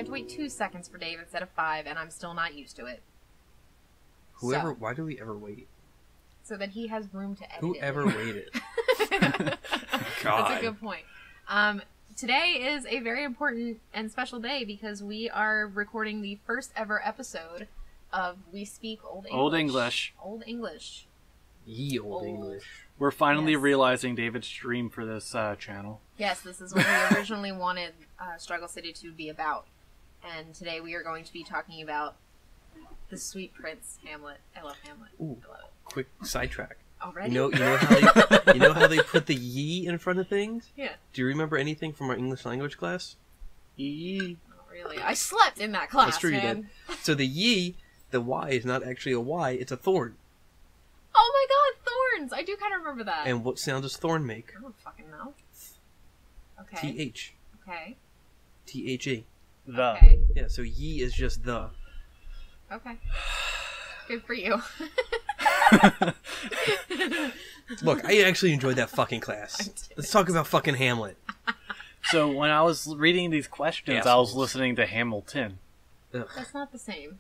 have to wait 2 seconds for Dave instead of 5, and I'm still not used to it. Why do we ever wait? So that he has room to edit. Whoever waited? God. That's a good point. Today is a very important and special day because we are recording the first ever episode of We Speak Old English. Old English. Old English. Ye old English. We're finally realizing David's dream for this channel. Yes, this is what we originally wanted Struggle City to be about. And today we are going to be talking about the sweet prince, Hamlet. I love Hamlet. Ooh, I love it. quick sidetrack. Already? You know how they put the ye in front of things? Yeah. Do you remember anything from our English language class? E. Not really. I slept in that class, That's true, man. you did. So the ye, the Y is not actually a Y, it's a thorn. Oh my god, thorns! I do kind of remember that. And what sound does thorn make? I don't fucking know. Okay. T-H. Okay. T-H-E. The. Okay. Yeah, so ye is just the. Okay. Good for you. Look, I actually enjoyed that fucking class. Let's talk about fucking Hamlet. So when I was reading these questions, I was listening to Hamilton. Ugh. That's not the same.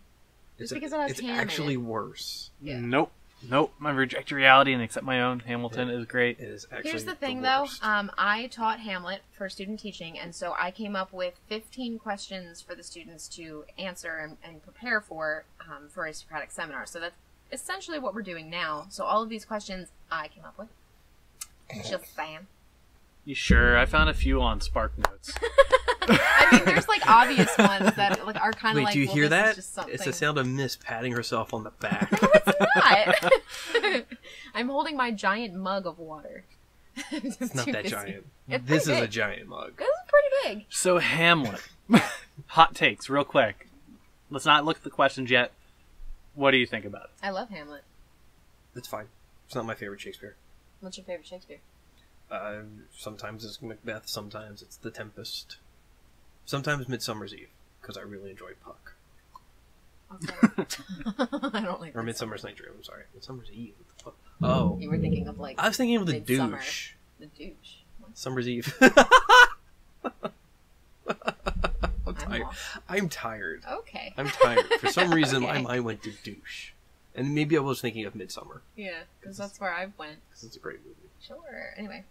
It's because it has ham in actually it. worse. Yeah. Nope. I reject reality and accept my own. Hamilton is great. It is actually Here's the thing, worst. I taught Hamlet for student teaching, and so I came up with 15 questions for the students to answer and prepare for a Socratic seminar. So that's essentially what we're doing now. So all of these questions I came up with. Just saying. You sure? I found a few on Spark Notes. I mean, there's like obvious ones that like are kind of Wait, like. do you hear that? Just something. It's the sound of Miss patting herself on the back. No, it's not. I'm holding my giant mug of water. It's not that giant. It's This is pretty a big. giant mug. This is pretty big. So Hamlet. Hot takes, real quick. Let's not look at the questions yet. What do you think about it? I love Hamlet. It's fine. It's not my favorite Shakespeare. What's your favorite Shakespeare? Sometimes it's Macbeth, sometimes it's The Tempest. Sometimes Midsummer's Eve, because I really enjoy Puck. Okay. I don't like. Or Midsummer's Night Dream, I'm sorry. Midsummer's Eve. What the fuck? Oh. You were thinking of like. I was thinking of The Midsummer. Douche. The douche. What? Summer's Eve. I'm tired. Okay. I'm tired. For some reason, Okay. my mind went to douche. And maybe I was thinking of Midsummer. Yeah, because that's where I went. Because it's a great movie. Sure. Anyway,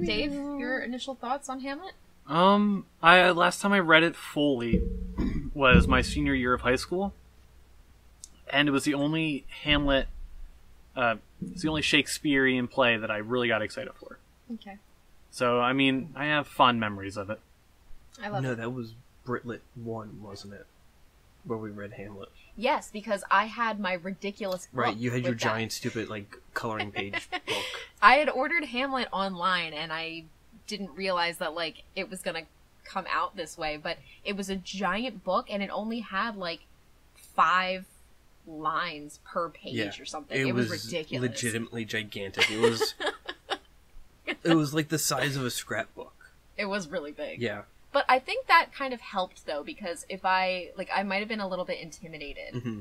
Dave, your initial thoughts on Hamlet? I last time I read it fully was my senior year of high school, and it was the only Hamlet, it's the only Shakespearean play that I really got excited for. Okay. So I mean, I have fond memories of it. I love No, it. that was Britlet 1, wasn't it? Where we read Hamlet. Yes, because I had my ridiculous book Right, you had your with that. giant, stupid, like, coloring page book. I had ordered Hamlet online, and I didn't realize that, like, it was gonna come out this way, but it was a giant book, and it only had, like, 5 lines per page or something. It was ridiculous. Legitimately gigantic. It was... it was, like, the size of a scrapbook. It was really big. Yeah. But I think that kind of helped, though, because if I might have been a little bit intimidated. Mm-hmm.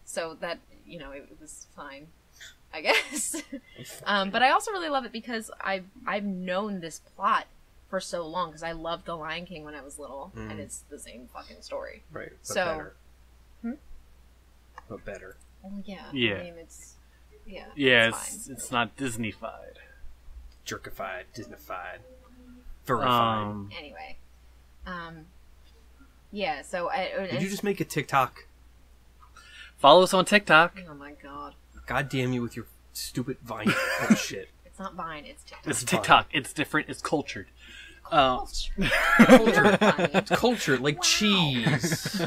So that, it was fine, I guess. But I also really love it because I've known this plot for so long, because I loved The Lion King when I was little, and it's the same fucking story. Right, but So- better. Hmm? But better. Well, yeah. Yeah. I mean, it's... Yeah, Yeah, fine. it's not Disney-fied. Jerkified, Disneyfied, furrified. Anyway. Yeah, so... Did you just make a TikTok? Follow us on TikTok. Oh my god. God damn you with your stupid Vine bullshit. It's not Vine, it's TikTok. It's TikTok. It's different. It's cultured. Culture. Culture funny. It's culture, like Wow. cheese.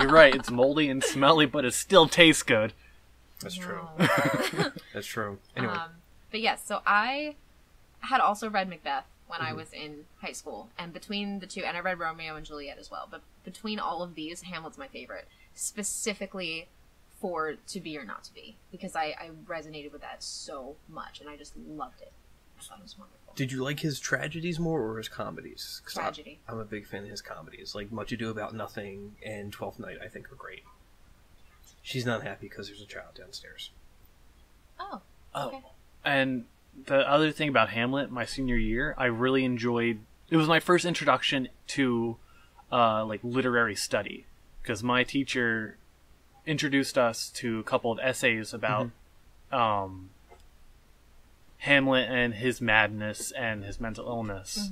You're right. It's moldy and smelly, but it still tastes good. That's true. No. That's true. Anyway. But yes, so I had also read Macbeth when I was in high school, and between the two, and I read Romeo and Juliet as well, but between all of these, Hamlet's my favorite, specifically for To Be or Not to Be, because I resonated with that so much, and I just loved it. I thought it was wonderful. Did you like his tragedies more or his comedies? 'Cause Tragedy. I'm a big fan of his comedies. Like Much Ado About Nothing and Twelfth Night, I think, are great. She's not happy because there's a child downstairs. Oh, Oh, okay. and the other thing about Hamlet, my senior year, I really enjoyed. It was my first introduction to like literary study, because my teacher introduced us to a couple of essays about Hamlet and his madness and his mental illness.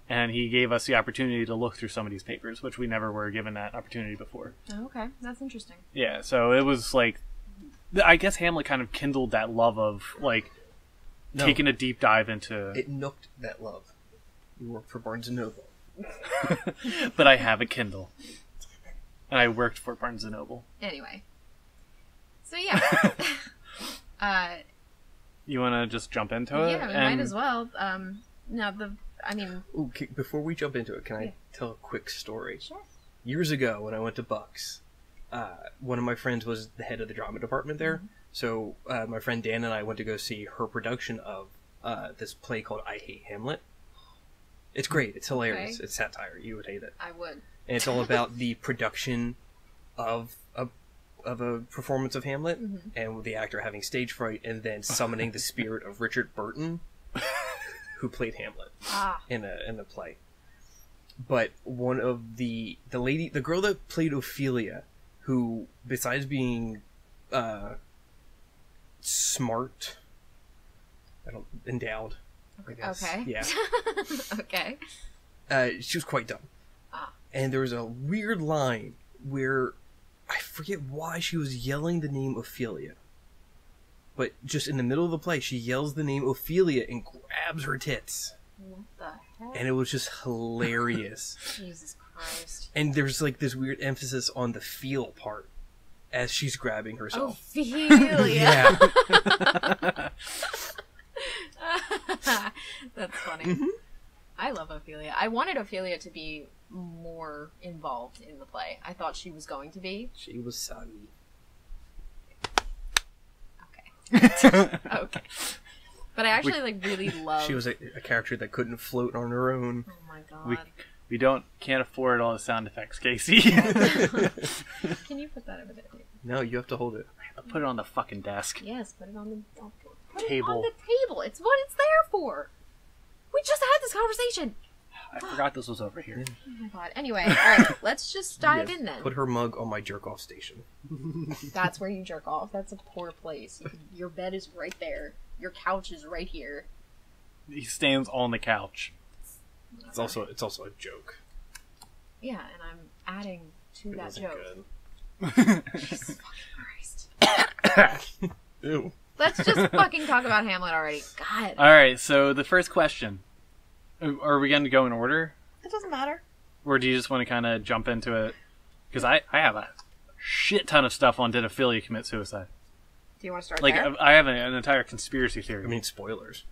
And he gave us the opportunity to look through some of these papers, which we never were given that opportunity before. Oh, okay, that's interesting. Yeah, so it was like, I guess Hamlet kind of kindled that love of like taking a deep dive into. It nooked that love. You worked for Barnes and Noble, but I have a Kindle, and I worked for Barnes and Noble. Anyway, so yeah, you want to just jump into it? Yeah, we might as well. Okay, before we jump into it, can I tell a quick story? Sure. Years ago, when I went to Bucks, one of my friends was the head of the drama department there. So my friend Dan and I went to go see her production of this play called I Hate Hamlet. It's great. It's hilarious. Okay. It's satire. You would hate it. I would. And it's all about the production of a performance of Hamlet, and with the actor having stage fright and then summoning the spirit of Richard Burton, who played Hamlet in the play. But one of the girl that played Ophelia, who besides being smart, endowed, I guess. Okay. Yeah. Okay. She was quite dumb. And there was a weird line where I forget why she was yelling the name Ophelia. But just in the middle of the play, she yells the name Ophelia and grabs her tits. What the heck? And it was just hilarious. Jesus Christ. And there's like this weird emphasis on the feel part as she's grabbing herself. Ophelia. Yeah. That's funny. I love Ophelia. I wanted Ophelia to be more involved in the play. I thought she was going to be. She was soggy. Okay. But I actually really love. She was a character that couldn't float on her own. Oh my god. We can't afford all the sound effects, Casey. Can you put that over there? No, you have to hold it. I'll put it on the fucking desk. Yes, put it on the Table. It on the table. It's what it's there for. We just had this conversation. I forgot this was over here. Oh my god. Anyway, alright, let's just dive in then. Put her mug on my jerk-off station. That's where you jerk off. That's a poor place. Your bed is right there. Your couch is right here. He stands on the couch. It's also a joke. Yeah, and I'm adding to that joke. Good. Jesus fucking Christ. Ew. Let's just fucking talk about Hamlet already. God. Alright, so the first question. Are we going to go in order? It doesn't matter. Or do you just want to kind of jump into it? Because I have a shit ton of stuff on did Ophelia commit suicide. Do you want to start Like, there? I have an entire conspiracy theory. I mean, spoilers.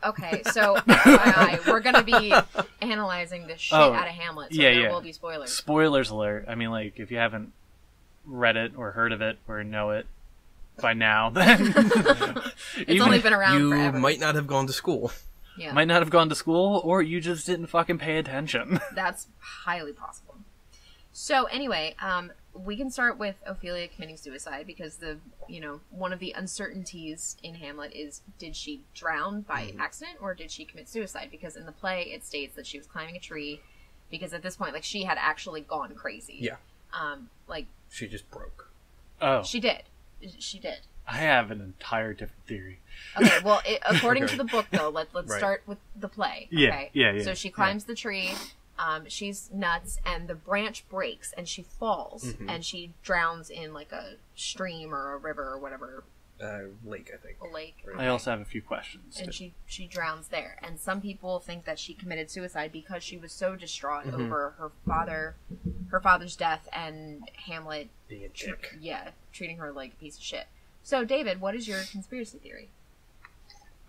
Okay, so FYI, we're going to be analyzing the shit out of Hamlet, so there will be spoilers. Spoilers alert. I mean, like, if you haven't read it or heard of it or know it by now, then... It's only been around forever. You might not have gone to school. Yeah. Might not have gone to school, or you just didn't fucking pay attention. That's highly possible. So anyway, we can start with Ophelia committing suicide because one of the uncertainties in Hamlet is, did she drown by accident or did she commit suicide? Because in the play it states that she was climbing a tree because at this point, like, she had actually gone crazy. Yeah. Like, she just broke. Oh. She did. I have an entire different theory. Okay, well, according to the book, though, let's start with the play. Okay? Yeah. So she climbs the tree, she's nuts, and the branch breaks, and she falls, and she drowns in, like, a stream or a river or whatever. Lake, I think. A lake. I also have a few questions. And she drowns there. And some people think that she committed suicide because she was so distraught over her father's death, and Hamlet being a chick. Treating her like a piece of shit. So, David, what is your conspiracy theory?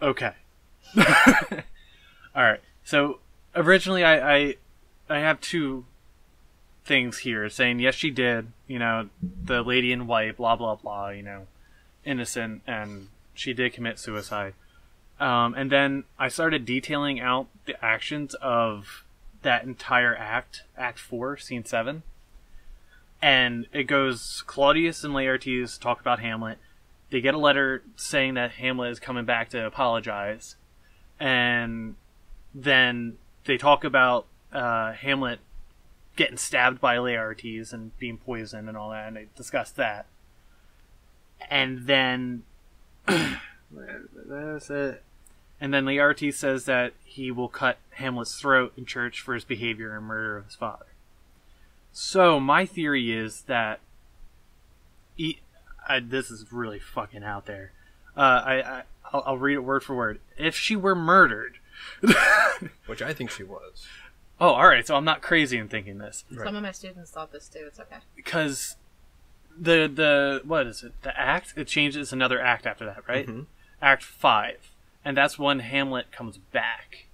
Okay. Alright. So, originally I have two things here saying, yes, she did, the lady in white, blah, blah, blah, innocent, and she did commit suicide. And then I started detailing out the actions of that entire act, Act 4, Scene 7. And it goes, Claudius and Laertes talk about Hamlet. They get a letter saying that Hamlet is coming back to apologize. And then they talk about Hamlet getting stabbed by Laertes and being poisoned and all that, and they discussed that. And then that's it. And then Laertes says that he will cut Hamlet's throat in church for his behavior and murder of his father. So my theory is that this is really fucking out there. I'll read it word for word. If she were murdered, which I think she was. Oh, all right. So I'm not crazy in thinking this. Right. Some of my students thought this too. It's okay. Because the what is it? The act, it changes another act after that, right? Mm-hmm. Act 5, and that's when Hamlet comes back,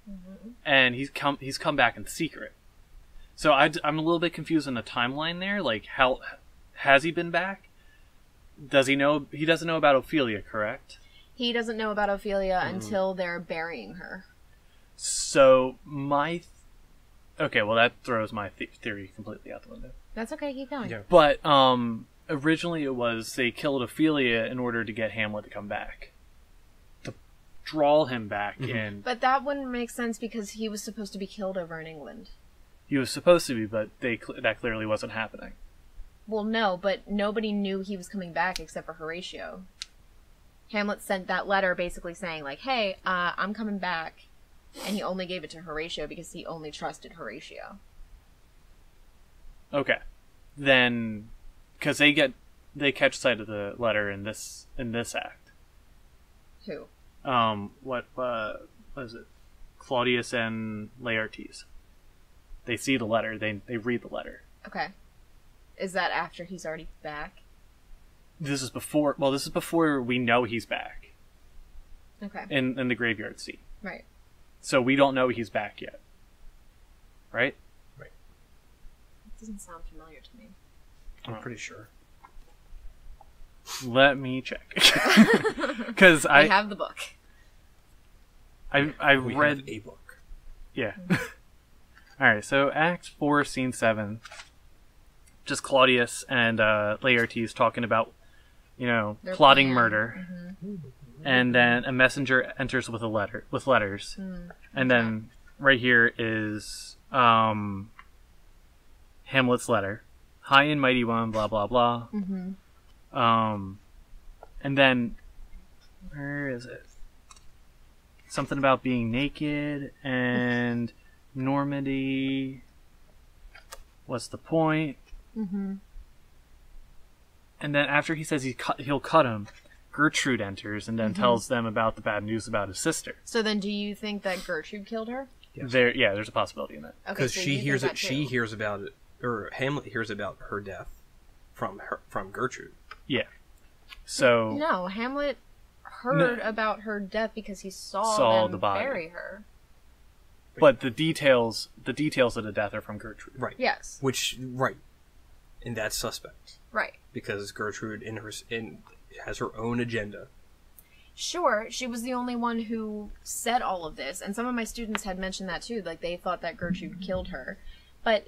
and he's come back in secret. So I'm a little bit confused on the timeline there. Like, how has he been back? Does he know? He doesn't know about Ophelia, correct? He doesn't know about Ophelia until they're burying her. So okay, well that throws my theory completely out the window. That's okay, keep going. Yeah. But originally it was they killed Ophelia in order to get Hamlet to come back, to draw him back in. But that wouldn't make sense because he was supposed to be killed over in England. He was supposed to be, but that clearly wasn't happening. Well, no, but nobody knew he was coming back except for Horatio. Hamlet sent that letter basically saying, like, hey, I'm coming back. And he only gave it to Horatio because he only trusted Horatio. Okay. Then, because they catch sight of the letter in this act. Who? What is it? Claudius and Laertes. They see the letter. They read the letter. Okay. Is that after he's already back? This is before. Well, this is before we know he's back. Okay. In the graveyard scene. Right. So we don't know he's back yet. Right? Right. That doesn't sound familiar to me. I'm pretty sure. Let me check. Because I have the book. I we read have a book. Yeah. Alright, so Act 4, Scene 7. Just Claudius and Laertes talking about, their plotting murder. And then a messenger enters with letters. And then right here is Hamlet's letter. High and mighty one, blah, blah, blah. And then, where is it? Something about being naked and Normandy. What's the point? And then after he says he'll cut him, Gertrude enters and then tells them about the bad news about his sister. So then do you think that Gertrude killed her? Yes. There's a possibility in that. Because so she hears about it, or Hamlet hears about her death from Gertrude. Yeah. So no, Hamlet heard about her death because he saw them bury her. But the details of the death are from Gertrude. Right. Yes. And that's suspect. Right. Because Gertrude has her own agenda. Sure, she was the only one who said all of this, and some of my students had mentioned that too, like they thought that Gertrude killed her. But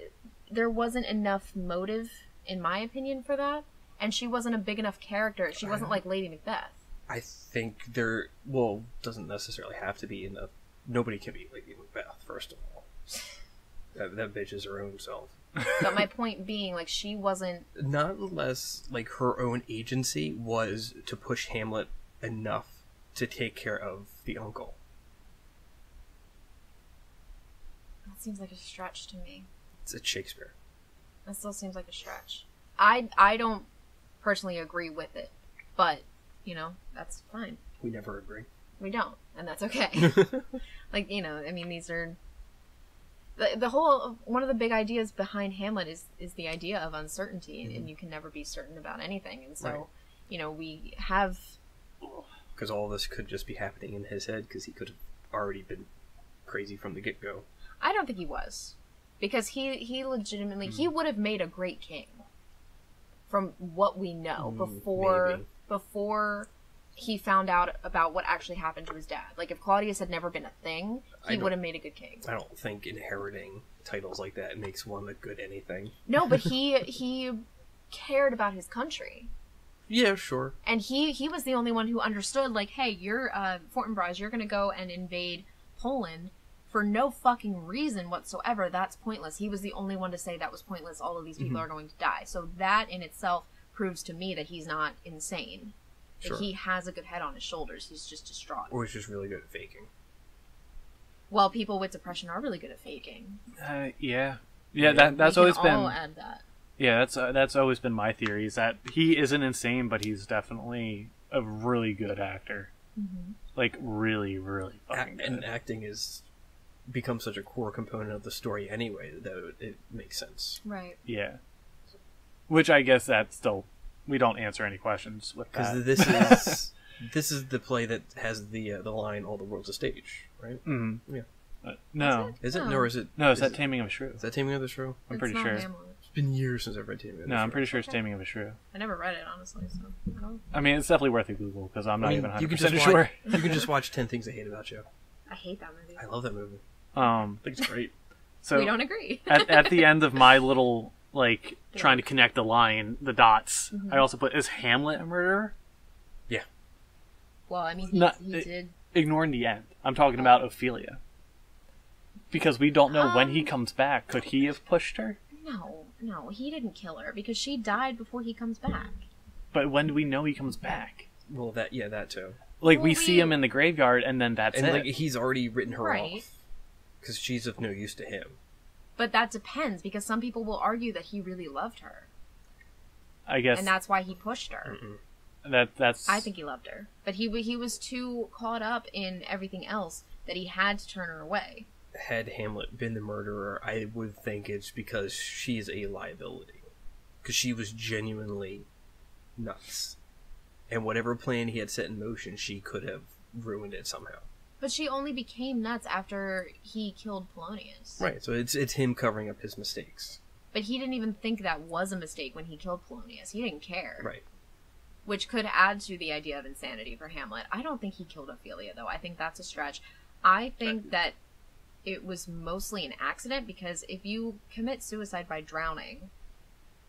there wasn't enough motive, in my opinion, for that, and she wasn't a big enough character. She wasn't like Lady Macbeth. I think doesn't necessarily have to be enough. Nobody can be Lady Macbeth, first of all. That bitch is her own self. But my point being, like, she wasn't... Not unless, like, her own agency was to push Hamlet enough to take care of the uncle. That seems like a stretch to me. It's Shakespeare. That still seems like a stretch. I don't personally agree with it, but, that's fine. We never agree. We don't, and that's okay. These are... The whole one of the big ideas behind Hamlet is the idea of uncertainty, and you can never be certain about anything. And so, we have because all this could just be happening in his head because he could have already been crazy from the get-go. I don't think he was, because he legitimately he would have made a great king. From what we know before he found out about what actually happened to his dad. Like, if Claudius had never been a thing, he would have made a good king. I don't think inheriting titles like that makes one a good anything. No, but he cared about his country. Yeah, sure. And he was the only one who understood, like, hey, you're Fortinbras, you're going to go and invade Poland for no fucking reason whatsoever, that's pointless. He was the only one to say that was pointless. All of these people are going to die. So that in itself proves to me that he's not insane. Sure. That he has a good head on his shoulders. He's just distraught. Or he's just really good at faking. Well, people with depression are really good at faking. Yeah. That's always been. All add that. Yeah, that's always been my theory. Is that he isn't insane, but he's definitely a really good actor. Mm-hmm. Like really, really fucking good. And acting is become such a core component of the story anyway that it makes sense. Right. Yeah. Which I guess that still we don't answer any questions with that. Because this is the play that has the line "All the world's a stage," right? Mm-hmm. Yeah. No. Is it? No. No, or is it? No, it's is that Taming of a Shrew. Is that Taming of the Shrew? I'm It's pretty not sure. Hamlet. It's been years since I've read Taming of the Shrew. No, I'm pretty sure it's Taming of a Shrew. I never read it, honestly, so I don't... I mean, it's definitely worth a Google, because I'm not even 100% you can just sure. you can just watch 10 Things I Hate About You. I hate that movie. I love that movie. I think it's great. So We don't agree. at the end of my little, like, trying to connect the dots, I also put, is Hamlet a murderer? Yeah. Well, I mean, he did... Ignoring the end. I'm talking about Ophelia. Because we don't know when he comes back. Could he have pushed her? No, he didn't kill her, because she died before he comes back. But when do we know he comes back? Well, that too. Like, Well, we see him in the graveyard, and then that's And it. like he's already written her Right. off because she's of no use to him. But that depends, because some people will argue that he really loved her. I guess And that's why he pushed her. that's... I think he loved her. But he was too caught up in everything else that he had to turn her away. Had Hamlet been the murderer, I would think it's because she's a liability. Because she was genuinely nuts. And whatever plan he had set in motion, she could have ruined it somehow. But she only became nuts after he killed Polonius. Right, so it's him covering up his mistakes. But he didn't even think that was a mistake when he killed Polonius. He didn't care. Right. Which could add to the idea of insanity for Hamlet. I don't think he killed Ophelia, though. I think that's a stretch. I think that it was mostly an accident, because if you commit suicide by drowning,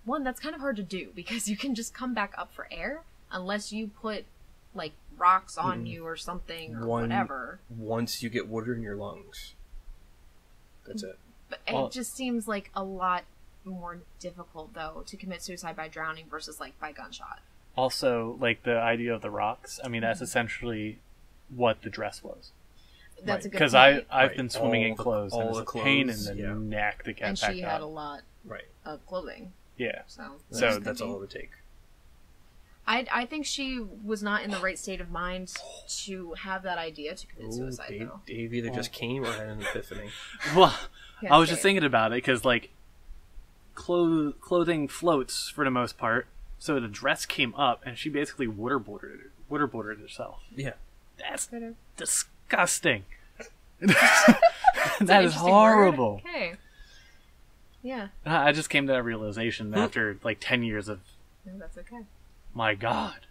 one, that's kind of hard to do, because you can just come back up for air unless you put, like, rocks on you or something or whatever. Once you get water in your lungs. That's it. But it just seems like a lot more difficult, though, to commit suicide by drowning versus, like, by gunshot. Also, like, the idea of the rocks, I mean, that's essentially what the dress was. That's a good Because point. I've been swimming in clothes, and all it's the a pain in clothes, the yeah. neck to get And back she up. had a lot Right. of clothing. Yeah. So That's all it would take. I think she was not in the right state of mind to have that idea to commit suicide, though. Dave either just came or had an epiphany. Well, Yeah, I was just same. thinking about it, because, like, clothing floats for the most part, so the dress came up, and she basically waterboarded herself. Yeah. That's Could've. disgusting. It's That an is interesting horrible. word. Okay. Yeah. I just came to that realization after, like, 10 years of, No, that's okay. my God.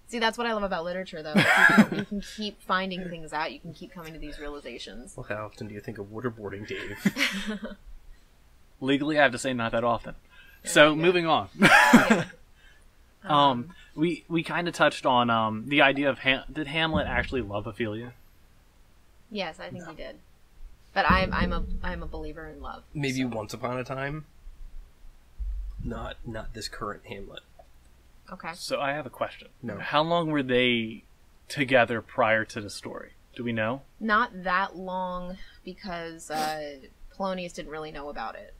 See, that's what I love about literature, though. Like, you can keep finding things out. You can keep coming to these realizations. Well, how often do you think of waterboarding, Dave? Legally, I have to say not that often. So, moving on. Yeah. We kind of touched on the idea of did Hamlet actually love Ophelia? Yes, I think he did. But I'm a believer in love. Maybe once upon a time. Not this current Hamlet. Okay. So I have a question. No. How long were they together prior to the story? Do we know? Not that long, because Polonius didn't really know about it.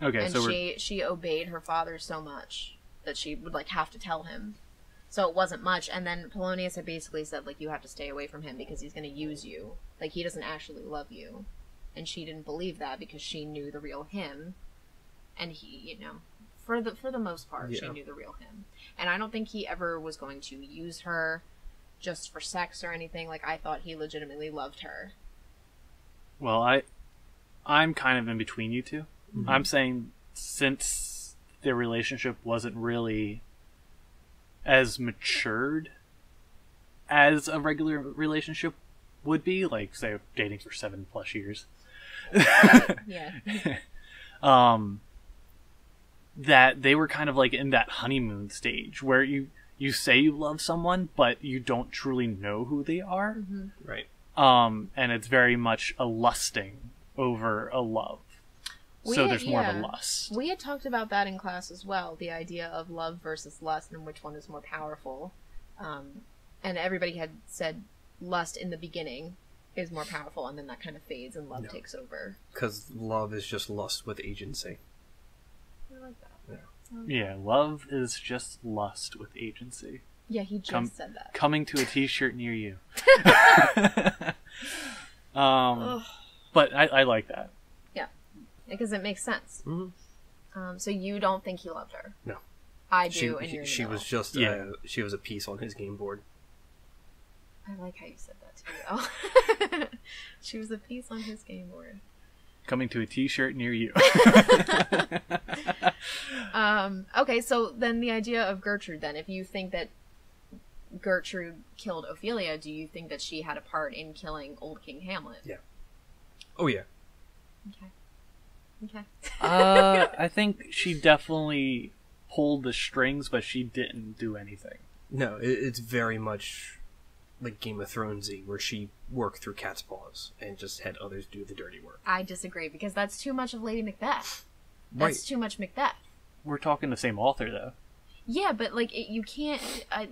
Okay, And so she obeyed her father so much that she would, like, have to tell him. So it wasn't much. And then Polonius had basically said, like, you have to stay away from him because he's going to use you. Like, he doesn't actually love you. And she didn't believe that because she knew the real him. And he, you know, for the most part, she knew the real him. And I don't think he ever was going to use her just for sex or anything. Like, I thought he legitimately loved her. well, I'm kind of in between you two. Mm-hmm. I'm saying since their relationship wasn't really as matured as a regular relationship would be, like, say, dating for 7+ years. Yeah. That they were kind of like in that honeymoon stage where you say you love someone, but you don't truly know who they are. Mm-hmm. Right. and it's very much a lusting over a love. So there's more of a lust. We had talked about that in class as well, the idea of love versus lust and which one is more powerful. And everybody had said lust in the beginning is more powerful, and then that kind of fades and love takes over. Because love is just lust with agency. I like that. Yeah, love is just lust with agency. Yeah, he just said that. Coming to a t-shirt near you. But I like that. Yeah, because it makes sense. Mm-hmm. So you don't think he loved her? No. I do, and you're in the she middle. was just she was a piece on his game board. I like how you said that too. Oh. She was a piece on his game board. Coming to a t-shirt near you. Okay, so then the idea of Gertrude then, if you think that Gertrude killed Ophelia, do you think that she had a part in killing Old King Hamlet? Yeah. Oh yeah. Okay. I think she definitely pulled the strings, but she didn't do anything. No, it's very much like Game of Thronesy, where she worked through cat's paws and just had others do the dirty work. I disagree, because that's too much of Lady Macbeth. Right. That's too much Macbeth. We're talking the same author, though. Yeah, but, like, you can't...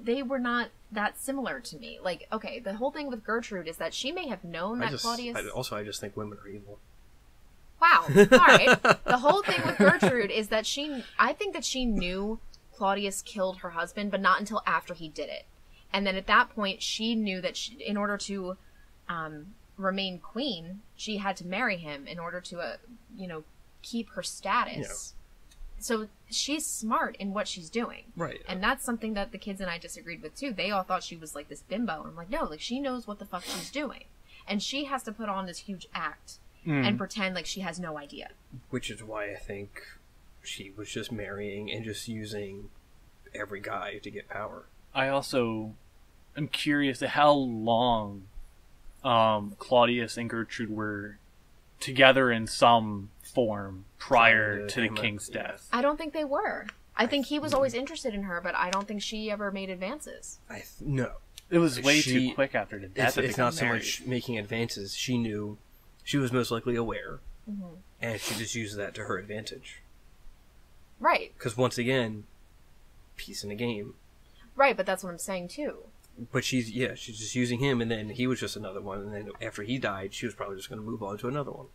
they were not that similar to me. Like, okay, the whole thing with Gertrude is that she may have known that Claudius... I just think women are evil. Wow. Alright. The whole thing with Gertrude is that I think that she knew Claudius killed her husband, but not until after he did it. And then at that point, she knew that in order to remain queen, she had to marry him in order to, keep her status. Yeah. So she's smart in what she's doing. Right. And that's something that the kids and I disagreed with, too. They all thought she was, like, this bimbo. And I'm like, no, like, she knows what the fuck she's doing. And she has to put on this huge act and pretend like she has no idea. Which is why I think she was just marrying and just using every guy to get power. I also am curious to how long Claudius and Gertrude were together in some form prior to the king's death. I don't think they were. I think he was always interested in her, but I don't think she ever made advances. No. It was way too quick after the death. It's not so much making advances. She knew she was most likely aware, and she just used that to her advantage. Right. Because once again, peace in the game. Right, but that's what I'm saying too. But she's just using him, and then he was just another one, and then after he died, she was probably just going to move on to another one.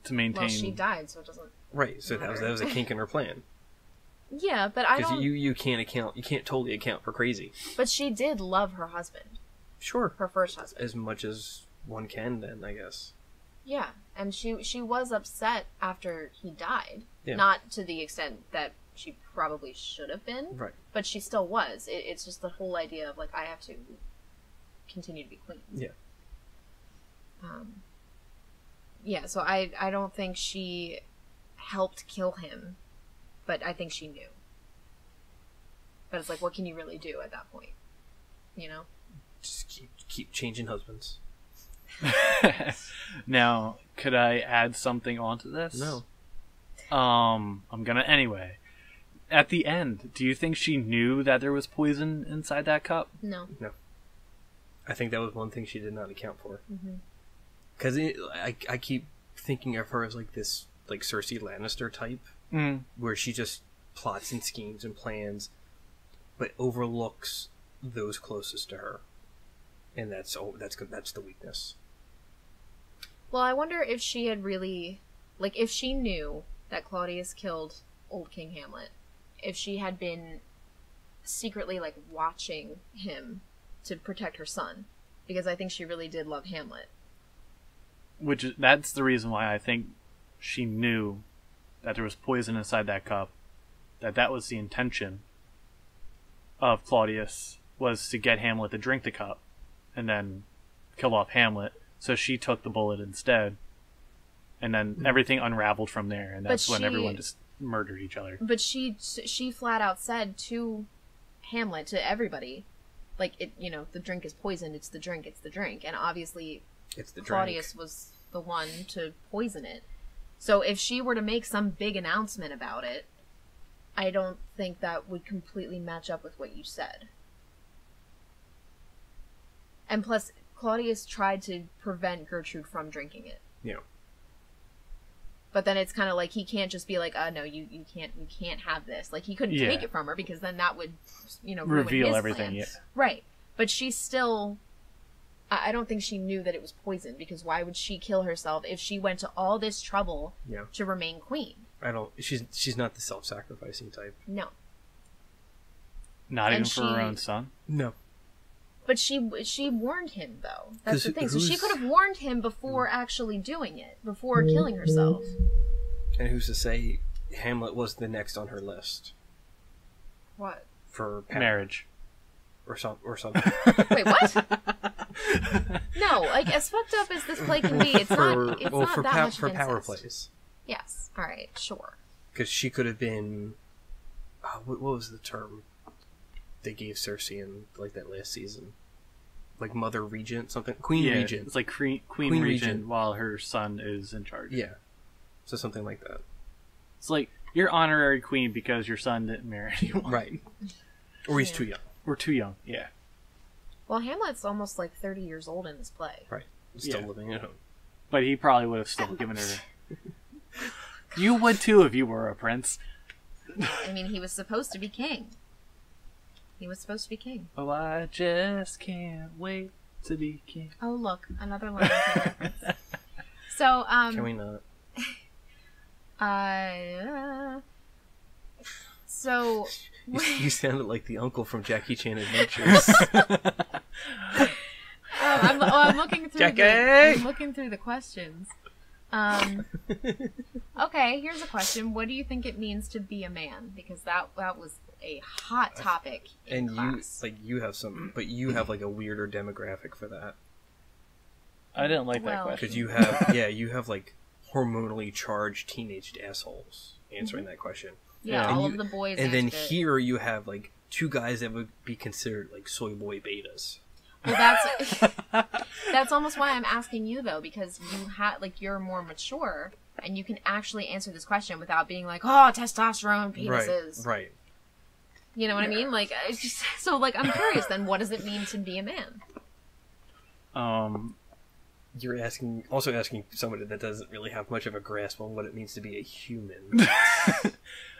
To maintain... Well, she died, so it doesn't... Right, so that was a kink in her plan. Yeah, but I don't... Because you can't totally account for crazy. But she did love her husband. Sure. Her first husband. As much as one can, then, I guess. Yeah, and she was upset after he died. Yeah. Not to the extent that she probably should have been. Right. But she still was. It's just the whole idea of, like, I have to continue to be queen. Yeah. Yeah, so I don't think she helped kill him, but I think she knew. But it's like, what can you really do at that point? You know? Just keep changing husbands. Now, could I add something onto this? No. I'm gonna anyway. At the end, do you think she knew that there was poison inside that cup? No. I think that was one thing she did not account for. Because I keep thinking of her as like this, like Cersei Lannister type, where she just plots and schemes and plans, but overlooks those closest to her, and that's the weakness. Well, I wonder if she had really, like, if she knew that Claudius killed Old King Hamlet, if she had been secretly, like, watching him to protect her son, because I think she really did love Hamlet. That's the reason why I think she knew that there was poison inside that cup, that was the intention of Claudius, was to get Hamlet to drink the cup and then kill off Hamlet. So she took the bullet instead, and then everything unraveled from there, and that's when everyone just murdered each other. But she flat out said to Hamlet, to everybody, like, the drink is poisoned, it's the drink, and obviously it's the Claudius was the one to poison it. So if she were to make some big announcement about it, I don't think that would completely match up with what you said. And plus, Claudius tried to prevent Gertrude from drinking it. Yeah. But then it's kind of like he can't just be like, no, you can't have this. Like, he couldn't take it from her because then that would, ruin reveal his everything. plans. Yeah. Right. But she's still. I don't think she knew that it was poison, because why would she kill herself if she went to all this trouble to remain queen? She's not the self-sacrificing type. No. Not even for her own son? No. But she warned him, though. That's the thing. So she could have warned him before actually doing it, before killing herself. And who's to say Hamlet was the next on her list? What? For marriage. Or something. Wait, what? No, like, as fucked up as this play can be, it's not that much of incest. For power plays. Yes. All right, sure. Because she could have been... what was the term they gave Cersei in, like, that last season? Like, Mother Regent, something? Queen Regent. It's like Queen Regent while her son is in charge. Yeah. So something like that. It's like, you're honorary queen because your son didn't marry anyone. Right. Or he's too young. Or too young, yeah. Well, Hamlet's almost like 30 years old in this play. Right. Still living at home. But he probably would have still given her... You would too if you were a prince. I mean, he was supposed to be king. Oh, I just can't wait to be king. Oh, look, another Lion King reference. So, Can we not? So... You sounded like the uncle from Jackie Chan Adventures. I'm looking through I'm looking through the questions. Okay, here's a question. What do you think it means to be a man? Because that was a hot topic in class. you have some, but you have like a weirder demographic for that. I didn't like that question. Because you have like hormonally charged teenaged assholes answering that question. Yeah, all of the boys. And then here you have like two guys that would be considered like soy boy betas. Well, that's almost why I'm asking you, though, because you're more mature and you can actually answer this question without being like, oh, testosterone penises. Right. You know what I mean? Like, it's just so like I'm curious. Then, what does it mean to be a man? You're asking somebody that doesn't really have much of a grasp on what it means to be a human.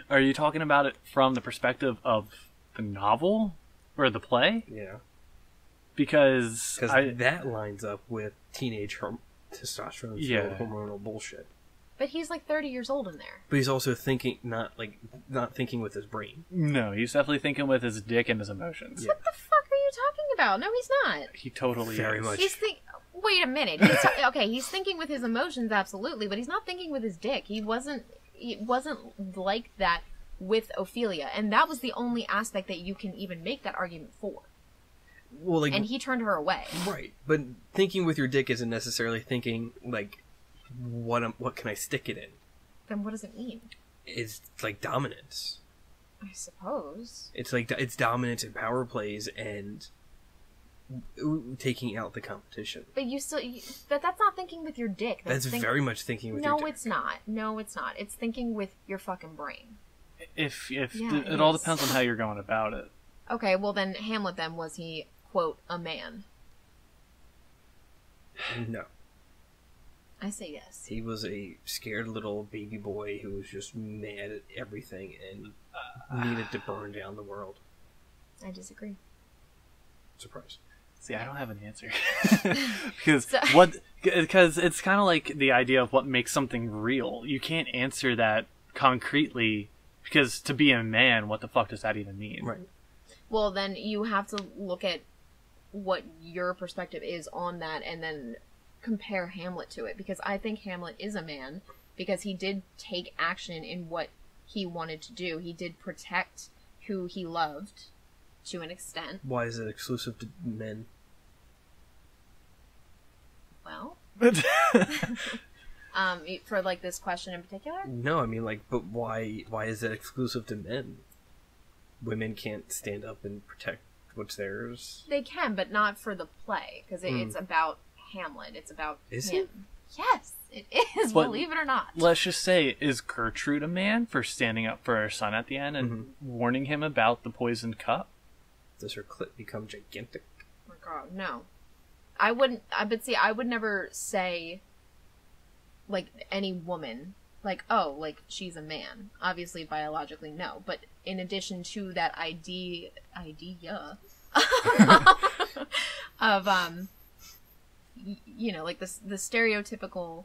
Are you talking about it from the perspective of the novel or the play? Yeah. Because that lines up with teenage testosterone hormonal bullshit. But he's like 30 years old in there. But he's also thinking not thinking with his brain. No, he's definitely thinking with his dick and his emotions. Yeah. What the fuck are you talking about? No, he's not. He totally very is. much. Wait a minute. Okay, he's thinking with his emotions, absolutely, but he's not thinking with his dick. It wasn't like that with Ophelia, and that was the only aspect that you can even make that argument for. Well, like, and he turned her away. Right, but thinking with your dick isn't necessarily thinking like, what can I stick it in? Then what does it mean? It's like dominance. I suppose. It's like it's dominance in power plays and taking out the competition. But that's not thinking with your dick. That's very much thinking with your dick. No, it's not. It's thinking with your fucking brain. It all depends on how you're going about it. Okay, well then Hamlet then, was he, quote, a man? No. I say yes. He was a scared little baby boy who was just mad at everything and needed to burn down the world. I disagree. Surprise. See, I don't have an answer. Because it's kind of like the idea of what makes something real. You can't answer that concretely, because to be a man, what the fuck does that even mean? Right. Well, then you have to look at what your perspective is on that and then compare Hamlet to it, because I think Hamlet is a man because he did take action in what he wanted to do. He did protect who he loved to an extent. Why is it exclusive to men? Well, for like this question in particular? No, I mean but why is it exclusive to men? Women can't stand up and protect what's theirs. They can, but not for the play, because it's about Hamlet. It's about him. It? Yes, it is. But believe it or not. Let's just say, is Gertrude a man for standing up for her son at the end and warning him about the poisoned cup? Does her clit become gigantic? Oh my god, no. I wouldn't. I would never say, like, any woman, like, oh, like, she's a man. Obviously, biologically, no. But in addition to that idea of, you know, like, the stereotypical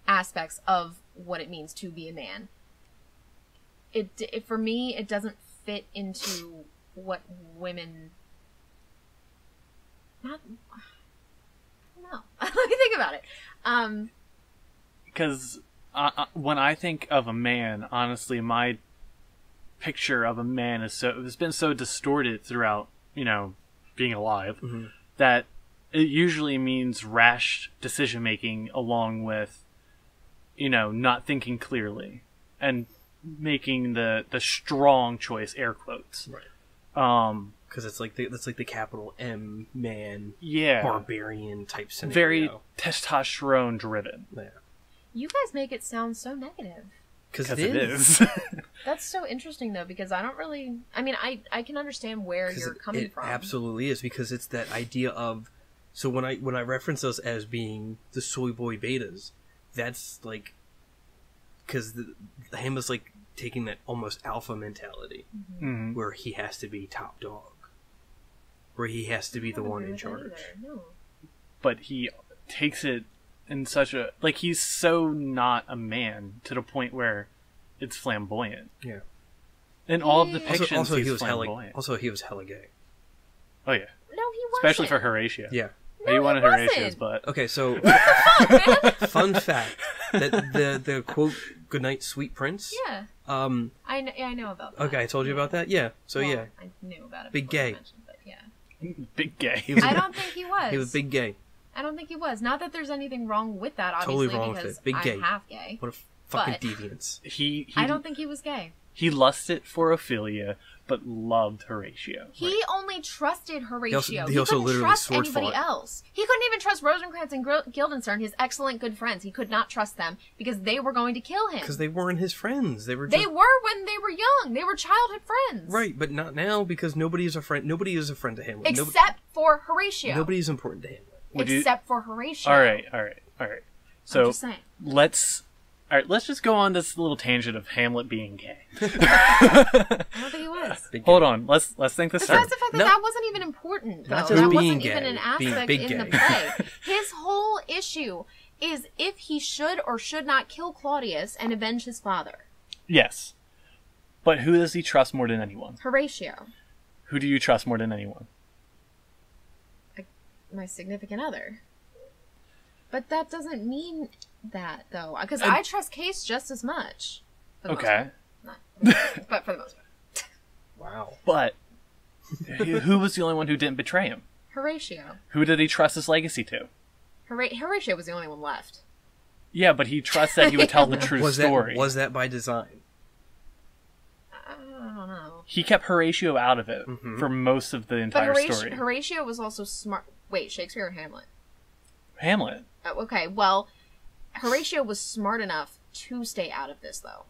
aspects of what it means to be a man. It for me, it doesn't fit into what women... Not... I don't know. Let me think about it. Because when I think of a man, honestly, my picture of a man has been so distorted throughout, you know, being alive, that it usually means rash decision making along with, you know, not thinking clearly and making the strong choice, air quotes. Right. Because it's like that's like the capital M man, barbarian type scenario. Very testosterone driven. Yeah. You guys make it sound so negative. Because it is. That's so interesting, though, because I don't really... I mean, I can understand where you're coming from. It absolutely is, because it's that idea of... So when I reference us as being the soy boy betas, that's like... Because Hamlet's like taking that almost alpha mentality, where he has to be top dog. Where he has to be the one in charge. No. But he takes it in such a... Like, he's so not a man to the point where it's flamboyant. Yeah. In all of the depictions, also, he's he was flamboyant. he was hella gay. Oh, yeah. No, he wasn't. Especially for Horatio. Yeah. No, he wanted he wasn't. Horatio's butt. Okay, so... Fun fact. That the quote, "Goodnight, sweet prince"? Yeah. I know about that. Okay, I told you about that? Yeah. So, well, yeah. I knew about it. Big gay. But yeah. Big gay. I don't think he was. He was big gay. I don't think he was. Not that there's anything wrong with that, Totally obviously, wrong with because it. Big gay. I'm half gay. What a fucking But- deviance. I don't think he was gay. He lusted for Ophelia, but loved Horatio. He only trusted Horatio. He also couldn't literally trust sword anybody fought. else. He couldn't even trust Rosencrantz and Guildenstern, his excellent good friends. He could not trust them because they were going to kill him. Because they weren't his friends. They were They were when they were young. They were childhood friends. Right, but not now, because nobody is a friend. Nobody is a friend to Hamlet. Except for Horatio. Nobody is important to Hamlet. Except for Horatio. All right. So I'm just saying. let's just go on this little tangent of Hamlet being gay. I don't think he was. Hold on, let's think this through. Besides the fact that that wasn't even important, though. Not That just being wasn't gay, even an being aspect big in the gay. play. His whole issue is if he should or should not kill Claudius and avenge his father. Yes, but who does he trust more than anyone? Horatio. Who do you trust more than anyone? My significant other. But that doesn't mean that, though. Because I trust Case just as much. For the most Okay. part. Not, but for the most part. Wow. But who was the only one who didn't betray him? Horatio. Who did he trust his legacy to? Horatio was the only one left. Yeah, but he trusts that he would tell the true story. Was that by design? I don't know. He kept Horatio out of it for most of the entire But story. Horatio was also smart. Wait, Shakespeare or Hamlet? Hamlet. Oh, okay, well, Horatio was smart enough to stay out of this, though.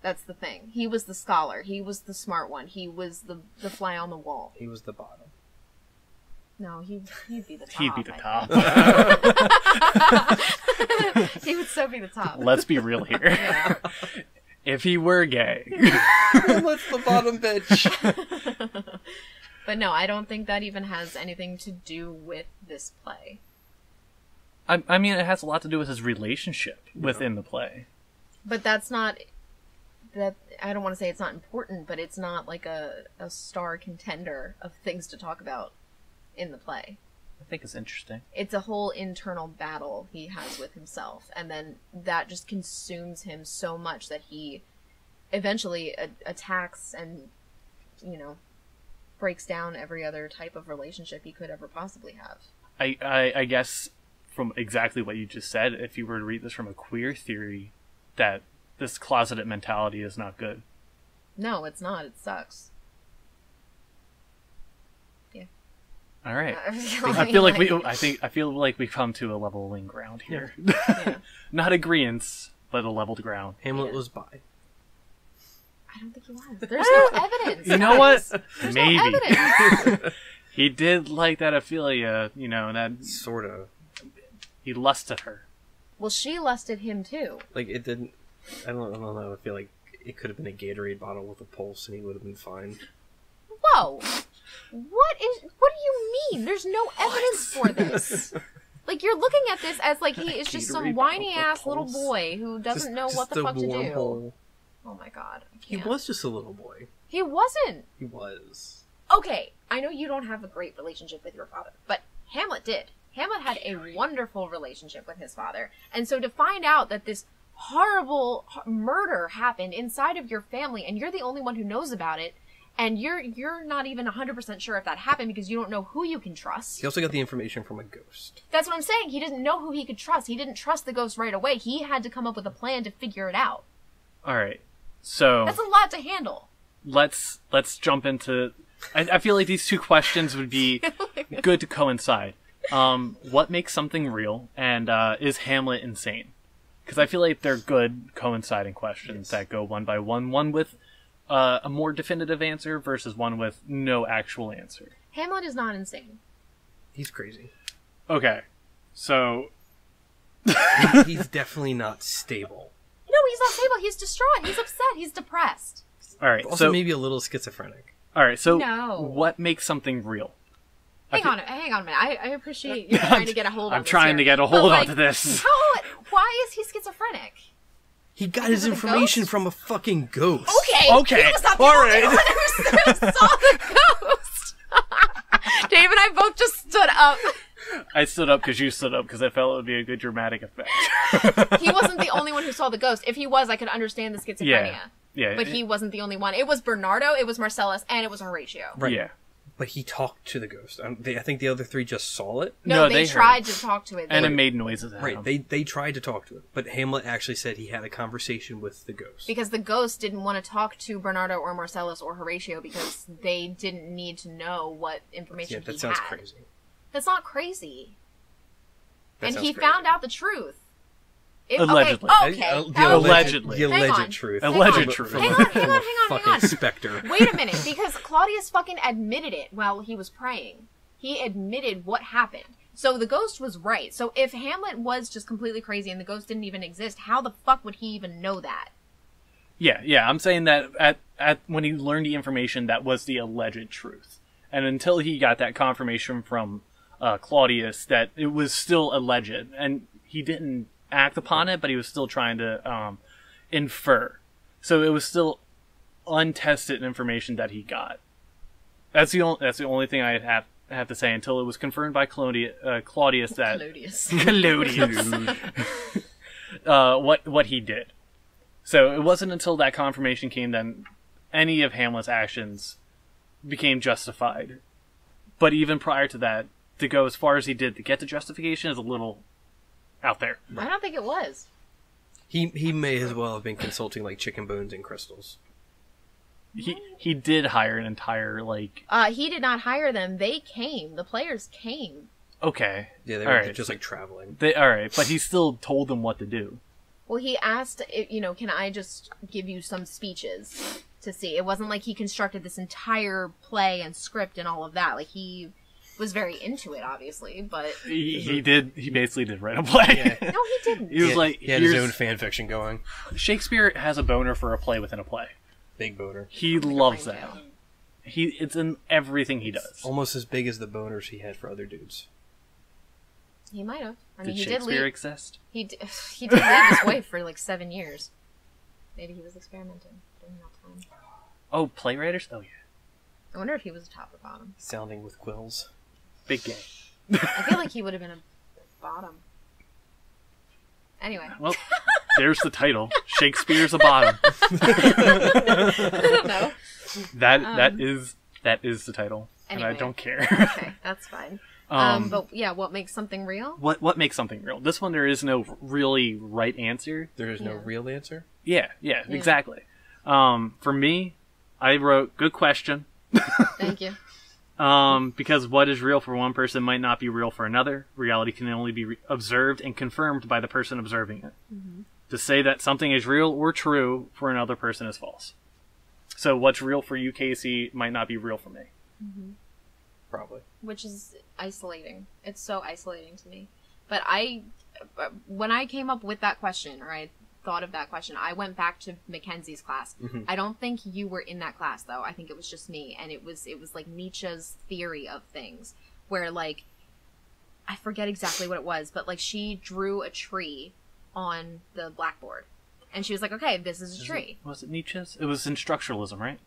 That's the thing. He was the scholar. He was the smart one. He was the fly on the wall. He was the bottom. No, he'd be the top. He'd be the top. He would so be the top. Let's be real here. Yeah. If he were gay. Let's the bottom bitch. But no, I don't think that even has anything to do with this play. I mean, it has a lot to do with his relationship within the play. But that's not... that. I don't want to say it's not important, but it's not like a star contender of things to talk about in the play. I think it's interesting. It's a whole internal battle he has with himself, and then that just consumes him so much that he eventually attacks and, you know, breaks down every other type of relationship he could ever possibly have. I guess from exactly what you just said, if you were to read this from a queer theory, that this closeted mentality is not good. No, it's not. It sucks. Yeah. All right. I I feel like we've come to a leveling ground here. Yeah. Not agreeance, but a leveled ground. Hamlet Yeah. was bi. I don't think he was. There's no evidence. You know what? There's Maybe. no evidence. He did like that Ophelia, that Sort of. he lusted her. Well, she lusted him too. Like, it didn't... I don't know. I feel like it could have been a Gatorade bottle with a pulse and he would have been fine. Whoa! What do you mean? There's no evidence for this. Like, you're looking at this as like he is just some whiny-ass little boy who doesn't know what the fuck to do. Hole. Oh my god. He was just a little boy. He wasn't. He was. Okay, I know you don't have a great relationship with your father, but Hamlet did. Hamlet had a wonderful relationship with his father. And so to find out that this horrible murder happened inside of your family and you're the only one who knows about it, and you're not even 100% sure if that happened because you don't know who you can trust. He also got the information from a ghost. That's what I'm saying. He didn't know who he could trust. He didn't trust the ghost right away. He had to come up with a plan to figure it out. All right. So that's a lot to handle. Let's jump into... I feel like these two questions would be good to coincide. What makes something real, and is Hamlet insane? Because I feel like they're good coinciding questions that go one by one. One with a more definitive answer versus one with no actual answer. Hamlet is not insane. He's crazy. Okay, so... he's definitely not stable. No, he's not stable. He's distraught. He's upset. He's depressed. All right, also, maybe a little schizophrenic. All right, so no. What makes something real? Hang on a minute. I appreciate you trying to get a hold on this. I'm trying to get a hold onto this. Why is he schizophrenic? He got his information from a fucking ghost. Okay. He was not the only one who saw the ghost. Dave and I both just stood up. I stood up because you stood up because I felt it would be a good dramatic effect. He wasn't the only one who saw the ghost. If he was, I could understand the schizophrenia. Yeah. But he wasn't the only one. It was Bernardo, it was Marcellus, and it was Horatio. Right. Yeah. But he talked to the ghost. I think the other three just saw it. No, they tried to talk to it. And it made noises at him. Right, they tried to talk to it. But Hamlet actually said he had a conversation with the ghost. Because the ghost didn't want to talk to Bernardo or Marcellus or Horatio because they didn't need to know what information he had. That sounds crazy. That's not crazy. And he crazy. Found out the truth. Allegedly. Okay. Allegedly. The alleged truth. Alleged truth. Hang on. Spectre. Wait a minute, because Claudius fucking admitted it while he was praying. He admitted what happened. So the ghost was right. So if Hamlet was just completely crazy and the ghost didn't even exist, how the fuck would he even know that? Yeah. I'm saying that at when he learned the information, that was the alleged truth. And until he got that confirmation from Claudius that it was still alleged, and he didn't act upon it, but he was still trying to infer. So it was still untested information that he got. That's the only thing I have to say until it was confirmed by Claudius that what he did. So it wasn't until that confirmation came that any of Hamlet's actions became justified. But even prior to that, to go as far as he did to get the justification is a little out there. I don't think it was. He may as well have been consulting like chicken bones and crystals. He did hire an entire he did not hire them. They came. The players came. Okay. Yeah, they were just like traveling. Alright, but he still told them what to do. Well, he asked, can I just give you some speeches to see? It wasn't like he constructed this entire play and script and all of that. Like, he was very into it, obviously, but... He basically did write a play. Yeah. No, he didn't. He was he had his own fan fiction going. Shakespeare has a boner for a play within a play. Big boner. He loves that. It's in everything he does. Almost as big as the boners he had for other dudes. He might have. Did Shakespeare exist? He did leave his wife for like 7 years. Maybe he was experimenting during that time. Oh, playwriters? Oh, yeah. I wonder if he was a top or bottom. Sounding with quills. Big gay. I feel like he would have been a bottom. Anyway. Well, there's the title. Shakespeare's a bottom. I don't know. That is the title. Anyway. And I don't care. Okay, that's fine. But yeah, what makes something real? What makes something real? This one, there is no really right answer. There is no real answer? Yeah, exactly. For me, I wrote, good question. Thank you. Because what is real for one person might not be real for another. Reality can only be observed and confirmed by the person observing it. Mm-hmm. To say that something is real or true for another person is false. So what's real for you, Casey, might not be real for me. Mm-hmm. probably. which is isolating. It's so isolating to me. But when I came up with that question, or I thought of that question, I went back to Mackenzie's class. Mm-hmm. I don't think you were in that class, though. I think it was just me, and it was like Nietzsche's theory of things, where, like, I forget exactly what it was, but, like, she drew a tree on the blackboard, and she was like, okay, this is a tree. Was it Nietzsche's? It was in structuralism, right?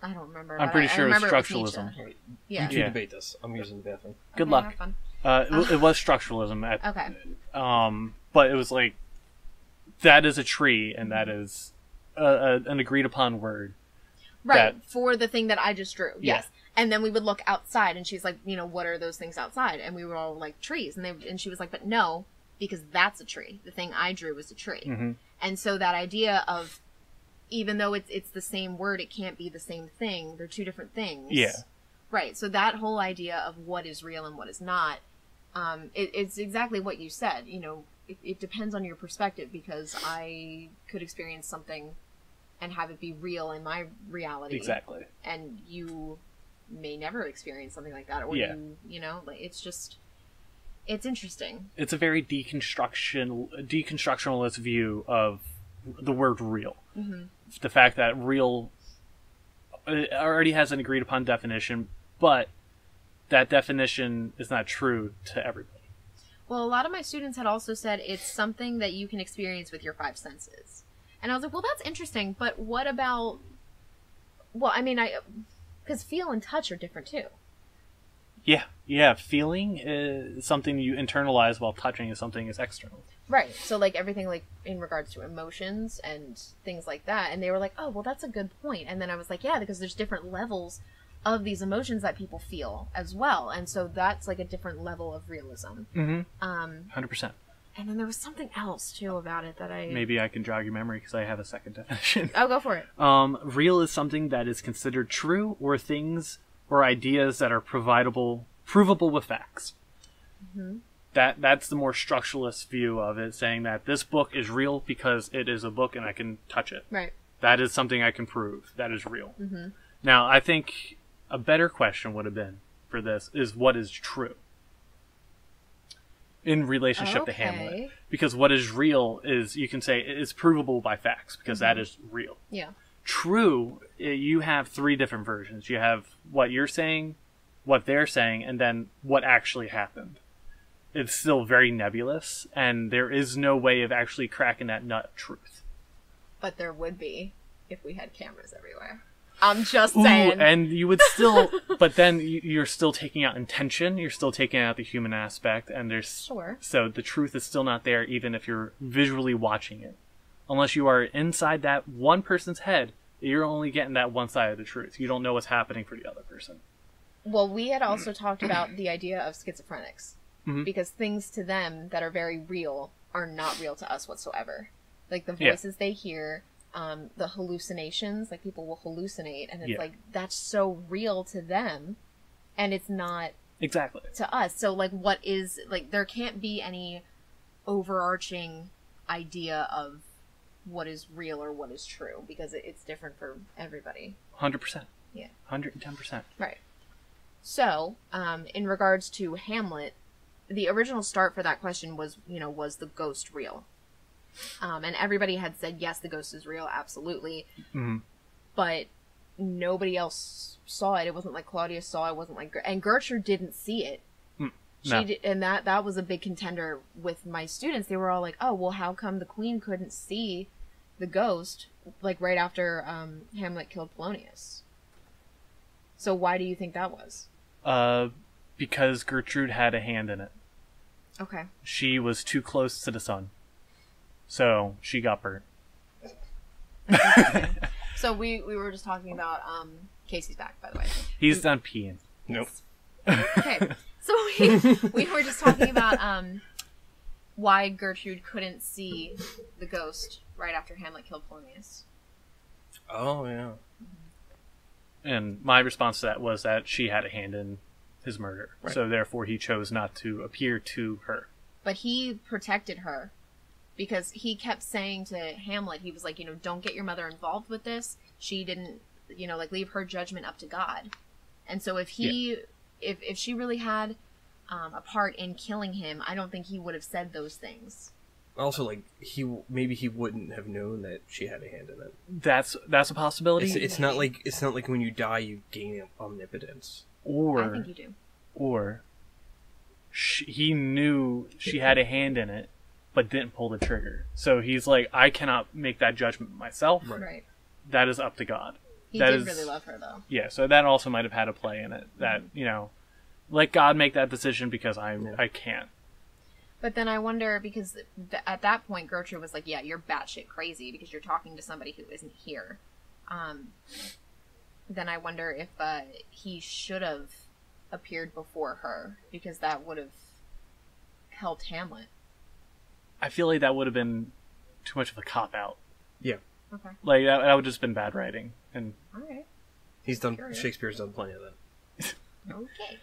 I don't remember. I'm pretty sure it was remember structuralism. Nietzsche. Right. Yeah. You two Yeah. debate this. I'm using the bathroom. Good Okay, luck. have fun. It was structuralism. Okay. But it was like, that is a tree, and that is an agreed upon word. Right, That- for the thing that I just drew. Yeah. Yes. And then we would look outside, and she's like, you know, what are those things outside? And we were all like, trees. And she was like, but no, because that's a tree. The thing I drew was a tree. Mm-hmm. And so that idea of, even though it's the same word, it can't be the same thing. They're two different things. Yeah. Right. So that whole idea of what is real and what is not, it's exactly what you said. You know, it depends on your perspective, because I could experience something and have it be real in my reality. Exactly. And you may never experience something like that. Or Yeah. you know, like, it's just, it's interesting. It's a very deconstructionalist view of the word real. Mm-hmm. The fact that real already has an agreed upon definition, but that definition is not true to everybody. Well, a lot of my students had also said it's something that you can experience with your five senses. And I was like, well, that's interesting, but what about... Well, I mean, because feel and touch are different, too. Yeah. Feeling is something you internalize, while touching is something is external. Right. So, like, everything, like, in regards to emotions and things like that. And they were like, oh, well, that's a good point. And then I was like, yeah, because there's different levels of these emotions that people feel as well. And so that's, like, a different level of realism. Mm-hmm. 100%. And then there was something else, too, about it that I... Maybe I can jog your memory, because I have a second definition. Oh, go for it. Real is something that is considered true, or things or ideas that are provable with facts. Mm-hmm. That's the more structuralist view of it, saying that this book is real because it is a book and I can touch it. Right. That is something I can prove. That is real. Mm-hmm. Now, I think a better question would have been for this is, what is true in relationship to Hamlet? Because what is real is, you can say, is provable by facts, because that is real. Yeah. True, you have three different versions. You have what you're saying, what they're saying, and then what actually happened. It's still very nebulous, and there is no way of actually cracking that nut of truth. But there would be if we had cameras everywhere. I'm just saying. And you would still, but then you're still taking out intention, you're still taking out the human aspect, and there's... Sure. So the truth is still not there, even if you're visually watching it. Unless you are inside that one person's head, you're only getting that one side of the truth. You don't know what's happening for the other person. Well, we had also talked about the idea of schizophrenics. Mm-hmm. Because things to them that are very real are not real to us whatsoever. Like, the voices they hear, the hallucinations, like, people will hallucinate, and it's like, that's so real to them, and it's not Exactly to us. So, like, what is, like, there can't be any overarching idea of what is real or what is true, because it's different for everybody. 100%. Yeah. 110%. Right. So, in regards to Hamlet, the original start for that question was, was the ghost real? And everybody had said, yes, the ghost is real, absolutely. Mm-hmm. But nobody else saw it. It wasn't like Claudius saw it. It wasn't like... And Gertrude didn't see it. No. And that was a big contender with my students. They were all like, oh, well, how come the queen couldn't see the ghost, like, right after Hamlet killed Polonius? So why do you think that was? Because Gertrude had a hand in it. Okay. She was too close to the sun. So she got burnt. So we were just talking about Casey's back, by the way. He's done peeing. Nope. Okay. So we were just talking about why Gertrude couldn't see the ghost right after Hamlet killed Polonius. Oh, yeah. And my response to that was that she had a hand in his murder. Right. So therefore he chose not to appear to her. But he protected her because he kept saying to Hamlet, he was like, don't get your mother involved with this. She didn't, like, leave her judgment up to God. And so if if she really had a part in killing him, I don't think he would have said those things. Also, like, maybe he wouldn't have known that she had a hand in it. That's a possibility. It's not like when you die you gain omnipotence. Or I think you do. Or he knew she had a hand in it, but didn't pull the trigger. So he's like, I cannot make that judgment myself. Right. That is up to God. He did really love her, though. Yeah, so that also might have had a play in it. That, let God make that decision because I can't. But then I wonder, because at that point, Gertrude was like, yeah, you're batshit crazy because you're talking to somebody who isn't here. Then I wonder if he should have appeared before her, because that would have helped Hamlet. I feel like that would have been too much of a cop-out. Yeah. Okay. Like, that would have just been bad writing. And all right. Shakespeare's done plenty of that. Okay.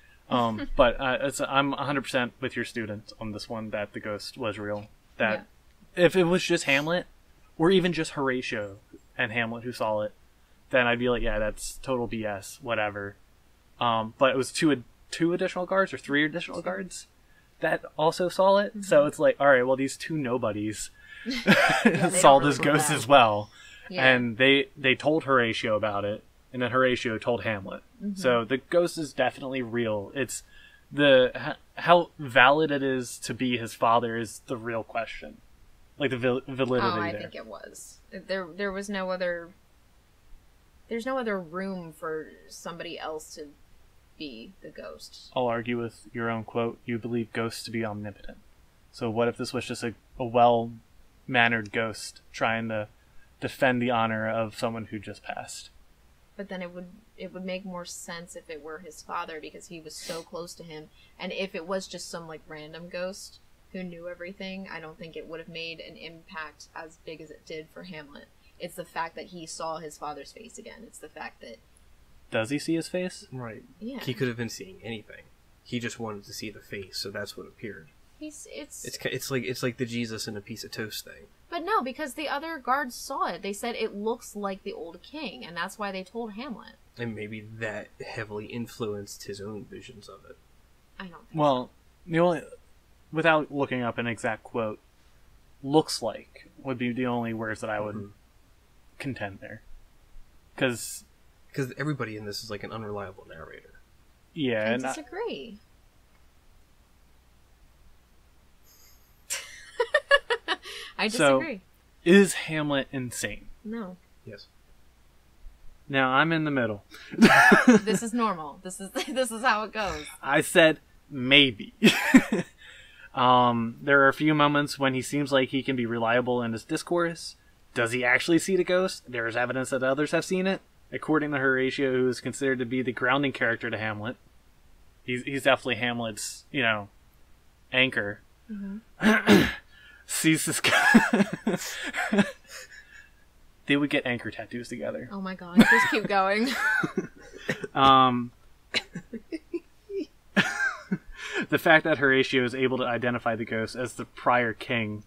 But I'm 100% with your student on this one, that the ghost was real. That if it was just Hamlet, or even just Horatio and Hamlet who saw it, then I'd be like, yeah, that's total BS, whatever. But it was two additional guards or 3 additional guards that also saw it. Mm-hmm. So it's like, all right, well, these 2 nobodies saw this ghost as well. Yeah. And they told Horatio about it. And then Horatio told Hamlet. Mm-hmm. So the ghost is definitely real. It's how valid it is to be his father is the real question. Like the validity there. I think it was. There was no other... There's no other room for somebody else to be the ghost. I'll argue with your own quote. You believe ghosts to be omnipotent. So what if this was just a well-mannered ghost trying to defend the honor of someone who just passed? But then it would make more sense if it were his father, because he was so close to him. And if it was just some, like, random ghost who knew everything, I don't think it would have made an impact as big as it did for Hamlet. It's the fact that he saw his father's face again. It's the fact that... Does he see his face? Right. Yeah. He could have been seeing anything. He just wanted to see the face, so that's what appeared. It's like the Jesus in a piece of toast thing. But no, because the other guards saw it. They said it looks like the old king, and that's why they told Hamlet. And maybe that heavily influenced his own visions of it. I don't think so. The only, without looking up an exact quote, looks like would be the only words that I would contend there. Because everybody in this is like an unreliable narrator. Yeah. I disagree. I disagree. So, is Hamlet insane? No. Yes. Now, I'm in the middle. This is normal. This is how it goes. I said maybe. There are a few moments when he seems like he can be reliable in his discourse. Does he actually see the ghost? There is evidence that others have seen it. According to Horatio, who is considered to be the grounding character to Hamlet. He's definitely Hamlet's, anchor. Mm-hmm. Sees this guy. They would get anchor tattoos together. Oh my god, just keep going. The fact that Horatio is able to identify the ghost as the prior king,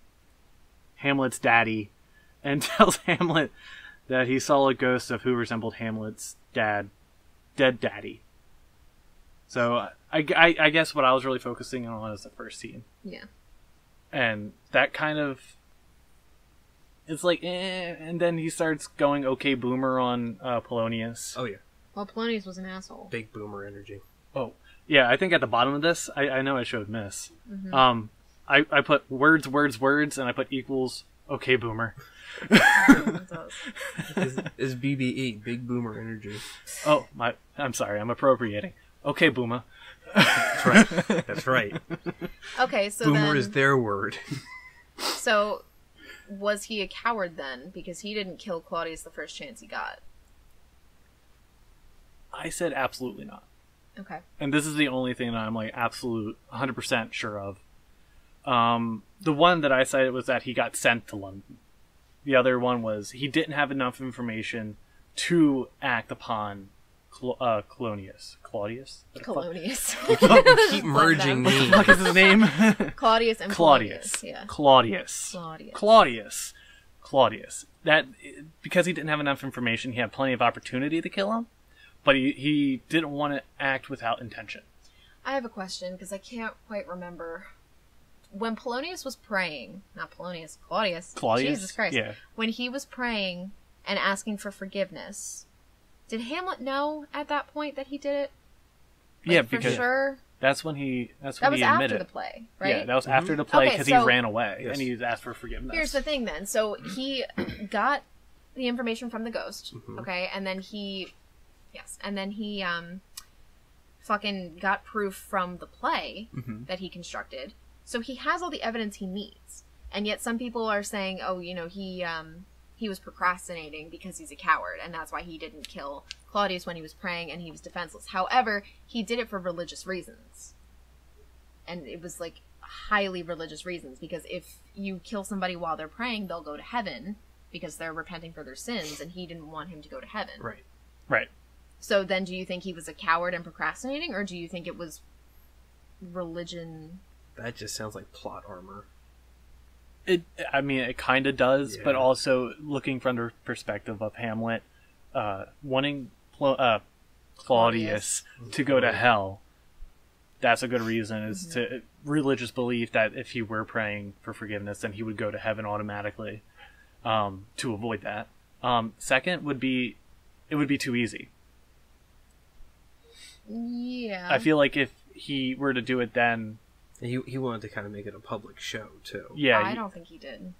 Hamlet's daddy, and tells Hamlet that he saw a ghost of who resembled Hamlet's dead daddy. So I guess what I was really focusing on is the first scene. Yeah. And that kind of... It's like, and then he starts going okay boomer on Polonius. Oh, yeah. Well, Polonius was an asshole. Big boomer energy. Oh, yeah, I think at the bottom of this, I know I showed miss. Mm-hmm. I put words, and I put equals okay boomer. Is BBE, big boomer energy. Oh, I'm sorry, I'm appropriating. Okay, boomer. That's right. That's right. Okay, so boomer is their word. So, was he a coward then? Because he didn't kill Claudius the first chance he got. I said absolutely not. Okay. And this is the only thing that I'm like absolute 100% sure of. The one that I cited was that he got sent to London. The other one was he didn't have enough information to act upon Claudius. Keep merging names. What is his name? Claudius and Claudius. Yeah. Claudius. That because he didn't have enough information, he had plenty of opportunity to kill him. but he didn't want to act without intention. I have a question, because I can't quite remember. When Polonius was praying, not Polonius, Claudius. Jesus Christ. Yeah. When he was praying and asking for forgiveness, did Hamlet know at that point that he did it? Like, yeah, for because sure? that's when he That was admitted. after the play, right? Yeah, that was after the play, because Okay, so he ran away Yes. and he asked for forgiveness. Here's the thing then. So he got the information from the ghost, okay? And then he fucking got proof from the play that he constructed. So he has all the evidence he needs. And yet some people are saying, oh, you know, he was procrastinating because he's a coward, and that's why he didn't kill Claudius when he was praying and he was defenseless. However, he did it for religious reasons. And it was like highly religious reasons, because if you kill somebody while they're praying, they'll go to heaven because they're repenting for their sins, and he didn't want him to go to heaven. Right. So then do you think he was a coward and procrastinating, or do you think it was religion? That just sounds like plot armor. It kind of does, Yeah. but also looking from the perspective of Hamlet, wanting Claudius to go to hell, that's a good reason, is to religious belief that if he were praying for forgiveness, then he would go to heaven automatically, to avoid that. Second would be, it would be too easy. Yeah. I feel like if he were to do it then... He wanted to kind of make it a public show, too. Yeah. I don't think he did.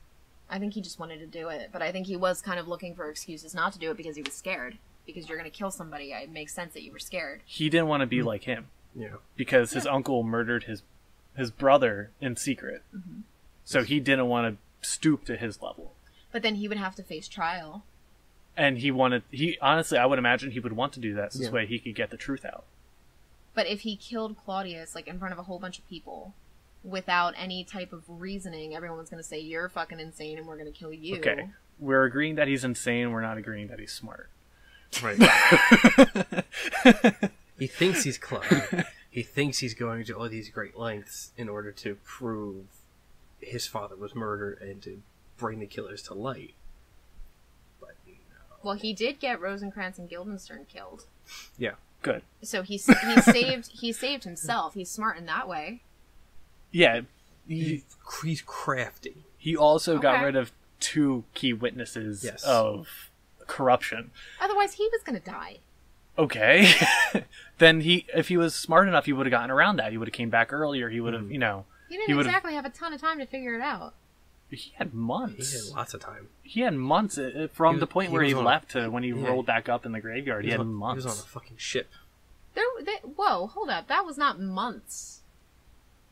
I think he just wanted to do it, but I think he was kind of looking for excuses not to do it because he was scared. Because you're going to kill somebody, it makes sense that you were scared. He didn't want to be like him. Yeah. Because his uncle murdered his brother in secret. So he didn't want to stoop to his level. But then he would have to face trial. And honestly, I would imagine he would want to do that, so this way he could get the truth out. But if he killed Claudius, like, in front of a whole bunch of people, without any type of reasoning, everyone's going to say, you're fucking insane and we're going to kill you. Okay. We're agreeing that he's insane, we're not agreeing that he's smart. Right. He thinks he's clever. He thinks he's going to all these great lengths in order to prove his father was murdered and to bring the killers to light. But no. Well, he did get Rosencrantz and Guildenstern killed. Yeah. Good. So he saved himself. He's smart in that way. Yeah. He's crafty. He also got Okay. rid of 2 key witnesses Yes. of corruption. Otherwise, he was going to die. Okay. Then if he was smart enough, he would have gotten around that. He would have came back earlier. He would have, He didn't exactly have a ton of time to figure it out. He had He months. had lots of time. He had months from the point where he was on left to when he yeah. rolled back up in the graveyard. He had months. He was on a fucking ship. Whoa, hold up. That was not months.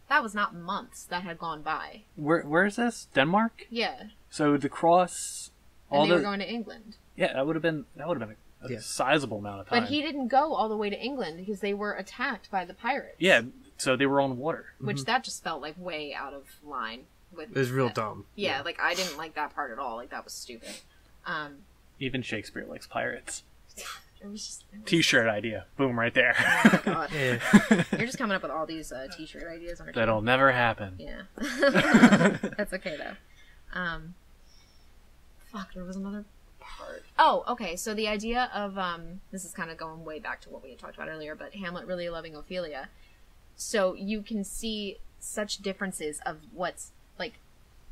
That was not months that had gone by. Where is this? Denmark? Yeah. So the cross... And they were going to England. Yeah, that would have been a sizable amount of time. But he didn't go all the way to England because they were attacked by the pirates. Yeah, so they were on water. Which that just felt like way out of line. With It was real dumb. Yeah, like I didn't like that part at all. Like that was stupid. Even Shakespeare likes pirates. It was T-shirt idea. Boom, right there. Oh my god. Yeah. You're just coming up with all these t-shirt ideas, aren't you? That'll never happen. Yeah. That's okay though. Fuck, there was another part. Oh, okay. So the idea of this is kind of going way back to what we had talked about earlier, but Hamlet really loving Ophelia. So you can see such differences of what's like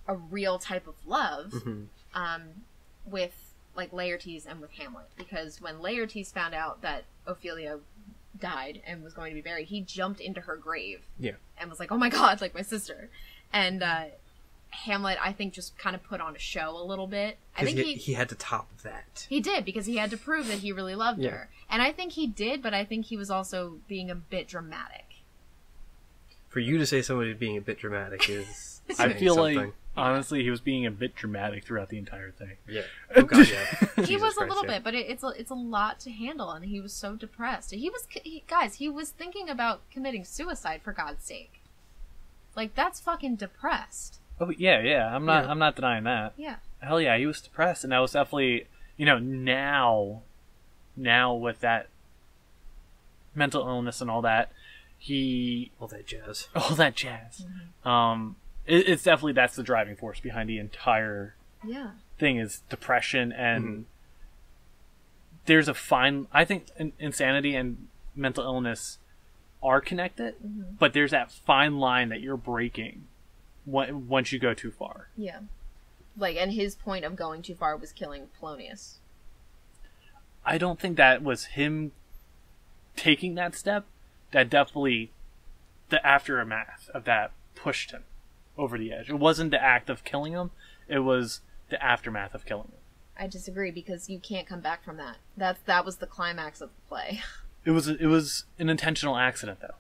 a real type of love with like Laertes and with Hamlet, because when Laertes found out that Ophelia died and was going to be buried, he jumped into her grave and was like, oh my god, like my sister. And Hamlet, I think, just kind of put on a show a little bit. I think he had to top that. He did, because he had to prove that he really loved her. And I think he did, but I think he was also being a bit dramatic. For you to say somebody being a bit dramatic is I feel something. like, honestly, he was being a bit dramatic throughout the entire thing. Yeah. Oh god, yeah. He Jesus was a Christ, little yeah. bit, but it's a lot to handle, and he was so depressed. He was thinking about committing suicide, for God's sake. Like, that's fucking depressed. Oh yeah. I'm not denying that. Yeah. Hell yeah, he was depressed, and that was definitely, now with that mental illness and all that, all that jazz. It's definitely, that's the driving force behind the entire Yeah. thing, is depression and there's a fine. I think insanity and mental illness are connected, but there's that fine line that you're breaking once you go too far. Yeah. Like, and his point of going too far was killing Polonius. I don't think that was him taking that step. That definitely, the aftermath of that pushed him over the edge. It wasn't the act of killing him. It was the aftermath of killing him. I disagree, because you can't come back from that. That was the climax of the play. It was an intentional accident, though.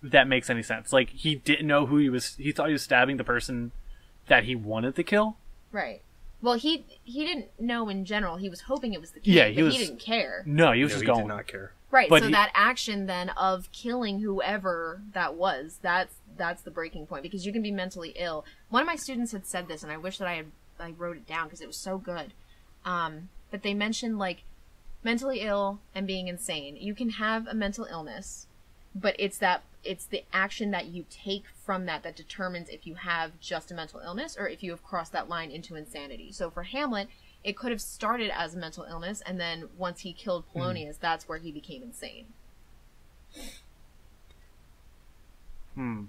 If that makes any sense. Like, he didn't know who he was. He thought he was stabbing the person that he wanted to kill. Right. Well, he didn't know in general. He was hoping it was the king, Yeah, he didn't care. No, he was just he going. did not care. Right, But so that action then of killing whoever that was, that's the breaking point, because you can be mentally ill. One of my students had said this, and I wish that I wrote it down because it was so good. But they mentioned, like, mentally ill and being insane. You can have a mental illness, but it's the action that you take from that determines if you have just a mental illness or if you have crossed that line into insanity. So for Hamlet, it could have started as a mental illness, and then once he killed Polonius, that's where he became insane. To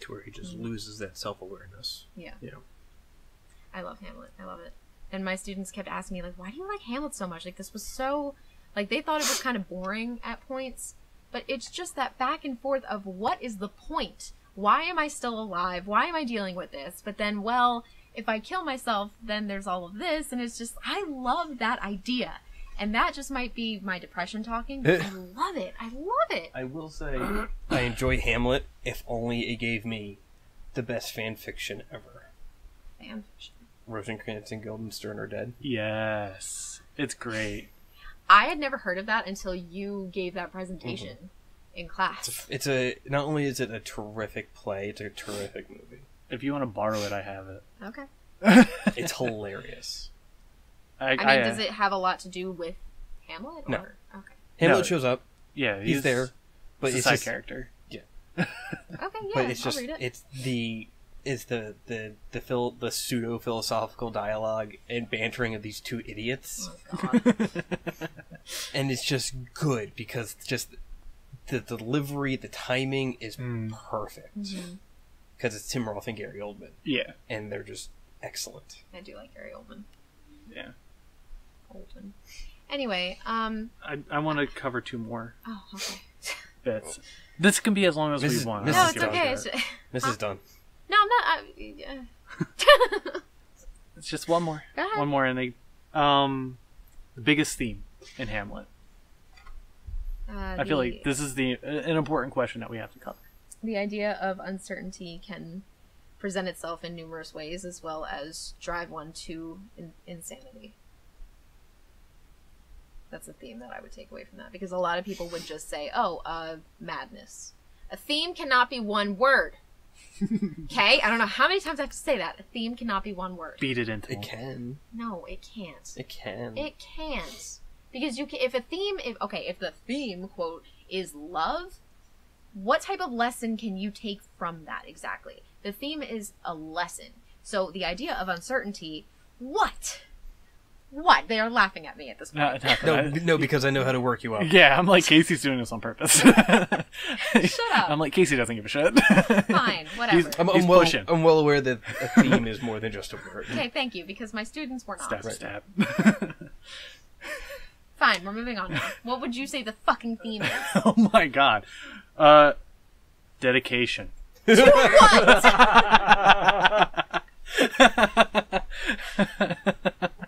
where he just loses that self-awareness. Yeah. Yeah. I love Hamlet. I love it. And my students kept asking me, like, why do you like Hamlet so much? Like, this was so... Like, they thought it was kind of boring at points, but it's just that back and forth of what is the point? Why am I still alive? Why am I dealing with this? But then, well, if I kill myself, then there's all of this, and it's just... I love that idea. And that just might be my depression talking, but I love it. I love it. I will say, I enjoy Hamlet, if only it gave me the best fan fiction ever. Fan fiction. Rosencrantz and Guildenstern are dead. Yes. It's great. I had never heard of that until you gave that presentation in class. It's not only is it a terrific play, it's a terrific movie. If you want to borrow it, I have it. Okay. It's hilarious. I mean, does it have a lot to do with Hamlet? No. Or? Okay. Hamlet shows up. Yeah, He's there. But it's it's a side just, character. Yeah. Okay, yeah, But it's just I'll read it. it's the pseudo philosophical dialogue and bantering of these two idiots. Oh, God. And it's just good because just the delivery, the timing is perfect. Because it's Tim Roth and Gary Oldman. Yeah. And they're just excellent. I do like Gary Oldman. Yeah. Oldman. Anyway, I want to cover two more Oh, okay. bits. This can be as long as we Mrs. want. Mrs. No, it's okay. This is done. No, I'm not. It's just one more. Go ahead. One more, and the biggest theme in Hamlet. I feel like this is an important question that we have to cover. The idea of uncertainty can present itself in numerous ways, as well as drive one to insanity. That's a theme that I would take away from that, because a lot of people would just say, madness. A theme cannot be one word. Okay? I don't know how many times I have to say that. A theme cannot be one word. Beat it into It can. No, it can't. It can. It can't. Because you can, if the theme, quote, is love, what type of lesson can you take from that exactly? The theme is a lesson. So the idea of uncertainty, what? What? They are laughing at me at this point. No, because I know how to work you up. Yeah, I'm like, Casey's doing this on purpose. Shut up. I'm like, Casey doesn't give a shit. Fine, whatever. He's pushing. I'm well aware that a theme is more than just a word. Okay, thank you, because my students were not. Stab. Fine, we're moving on now. What would you say the fucking theme is? Oh my god. Dedication. What?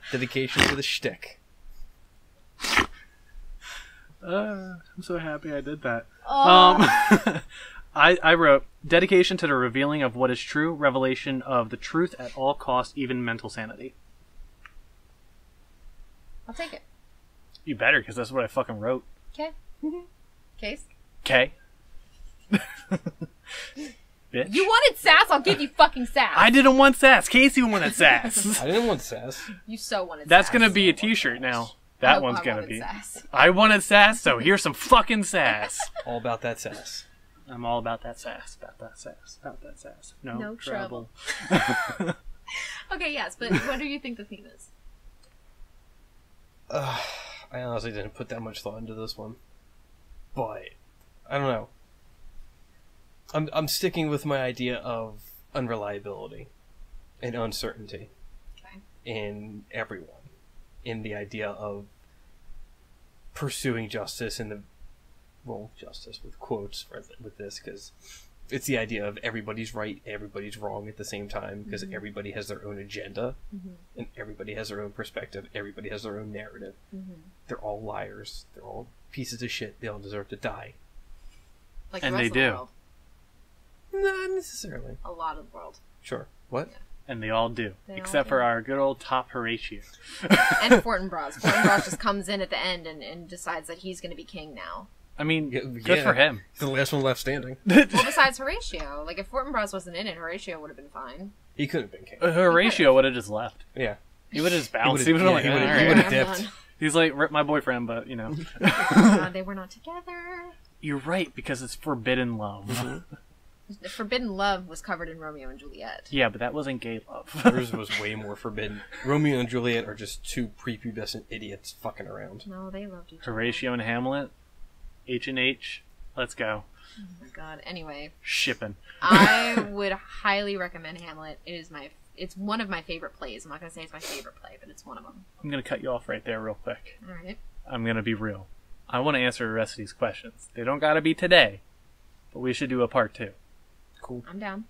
Dedication to the shtick. I'm so happy I did that. Oh. I wrote dedication to the revealing of what is true, revelation of the truth at all costs, even mental sanity. I'll take it. You better, because that's what I fucking wrote. Okay. Case? Okay. Bitch. You wanted sass, I'll give you fucking sass. I didn't want sass. Casey wanted sass. I didn't want sass. You so wanted That's sass. gonna be a t-shirt now. That one's gonna wanted be. sass. I wanted sass, so here's some fucking sass. All about that sass. I'm all about that sass. About that sass. About that sass. No trouble. Okay, yes, but what do you think the theme is? I honestly didn't put that much thought into this one, but I don't know. I'm sticking with my idea of unreliability and uncertainty in everyone, in the idea of pursuing justice in the justice with quotes with this, because it's the idea of everybody's right, everybody's wrong at the same time, because everybody has their own agenda, and everybody has their own perspective, everybody has their own narrative. They're all liars. They're all pieces of shit. They all deserve to die. Like and the rest they of the do. world. Not necessarily. A lot of the world. Sure. What? Yeah. And they all do. They except all do. for our good old top Horatio. And Fortinbras. Fortinbras just comes in at the end and decides that he's going to be king now. I mean, Yeah, good for him. He's the last one left standing. Well, besides Horatio. Like, if Fortinbras wasn't in it, Horatio would have been fine. He could have been king. Horatio would have just left. Yeah. He would have just bounced. He He would would've- have yeah, like, he "All would've right." dipped. He's like, rip my boyfriend, but, you know. They were not together. You're right, because it's forbidden love. The forbidden love was covered in Romeo and Juliet. Yeah, but that wasn't gay love. Hers was way more forbidden. Romeo and Juliet are just two prepubescent idiots fucking around. No, they loved each other. Horatio and Hamlet, H&H, let's go. Oh my god. Anyway, Shipping. I would highly recommend Hamlet. It's one of my favorite plays. I'm not going to say it's my favorite play, but it's one of them. I'm going to cut you off right there real quick. All right. I'm going to be real. I want to answer the rest of these questions. They don't got to be today, but we should do a part 2. Cool. I'm down.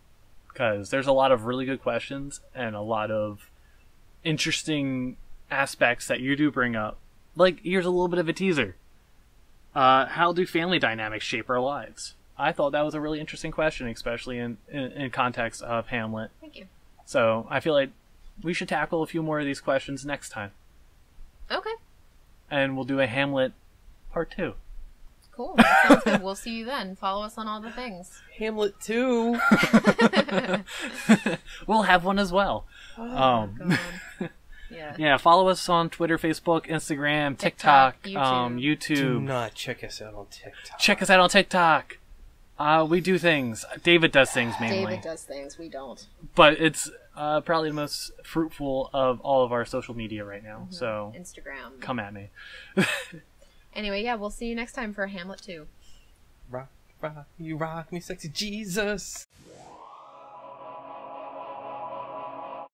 Because there's a lot of really good questions and a lot of interesting aspects that you do bring up. Like, here's a little bit of a teaser. How do family dynamics shape our lives? I thought that was a really interesting question, especially in context of Hamlet. Thank you. So I feel like we should tackle a few more of these questions next time. Okay. And we'll do a Hamlet part 2. Cool. That sounds good. We'll see you then. Follow us on all the things. Hamlet 2. We'll have one as well. God. Yeah. Yeah, follow us on Twitter, Facebook, Instagram, TikTok, YouTube. Do not check us out on TikTok. Check us out on TikTok. We do things. David does things mainly. David does things. We don't. But it's probably the most fruitful of all of our social media right now. So Instagram. come at me. Anyway, yeah, we'll see you next time for Hamlet 2. Rock, you rock me, sexy Jesus.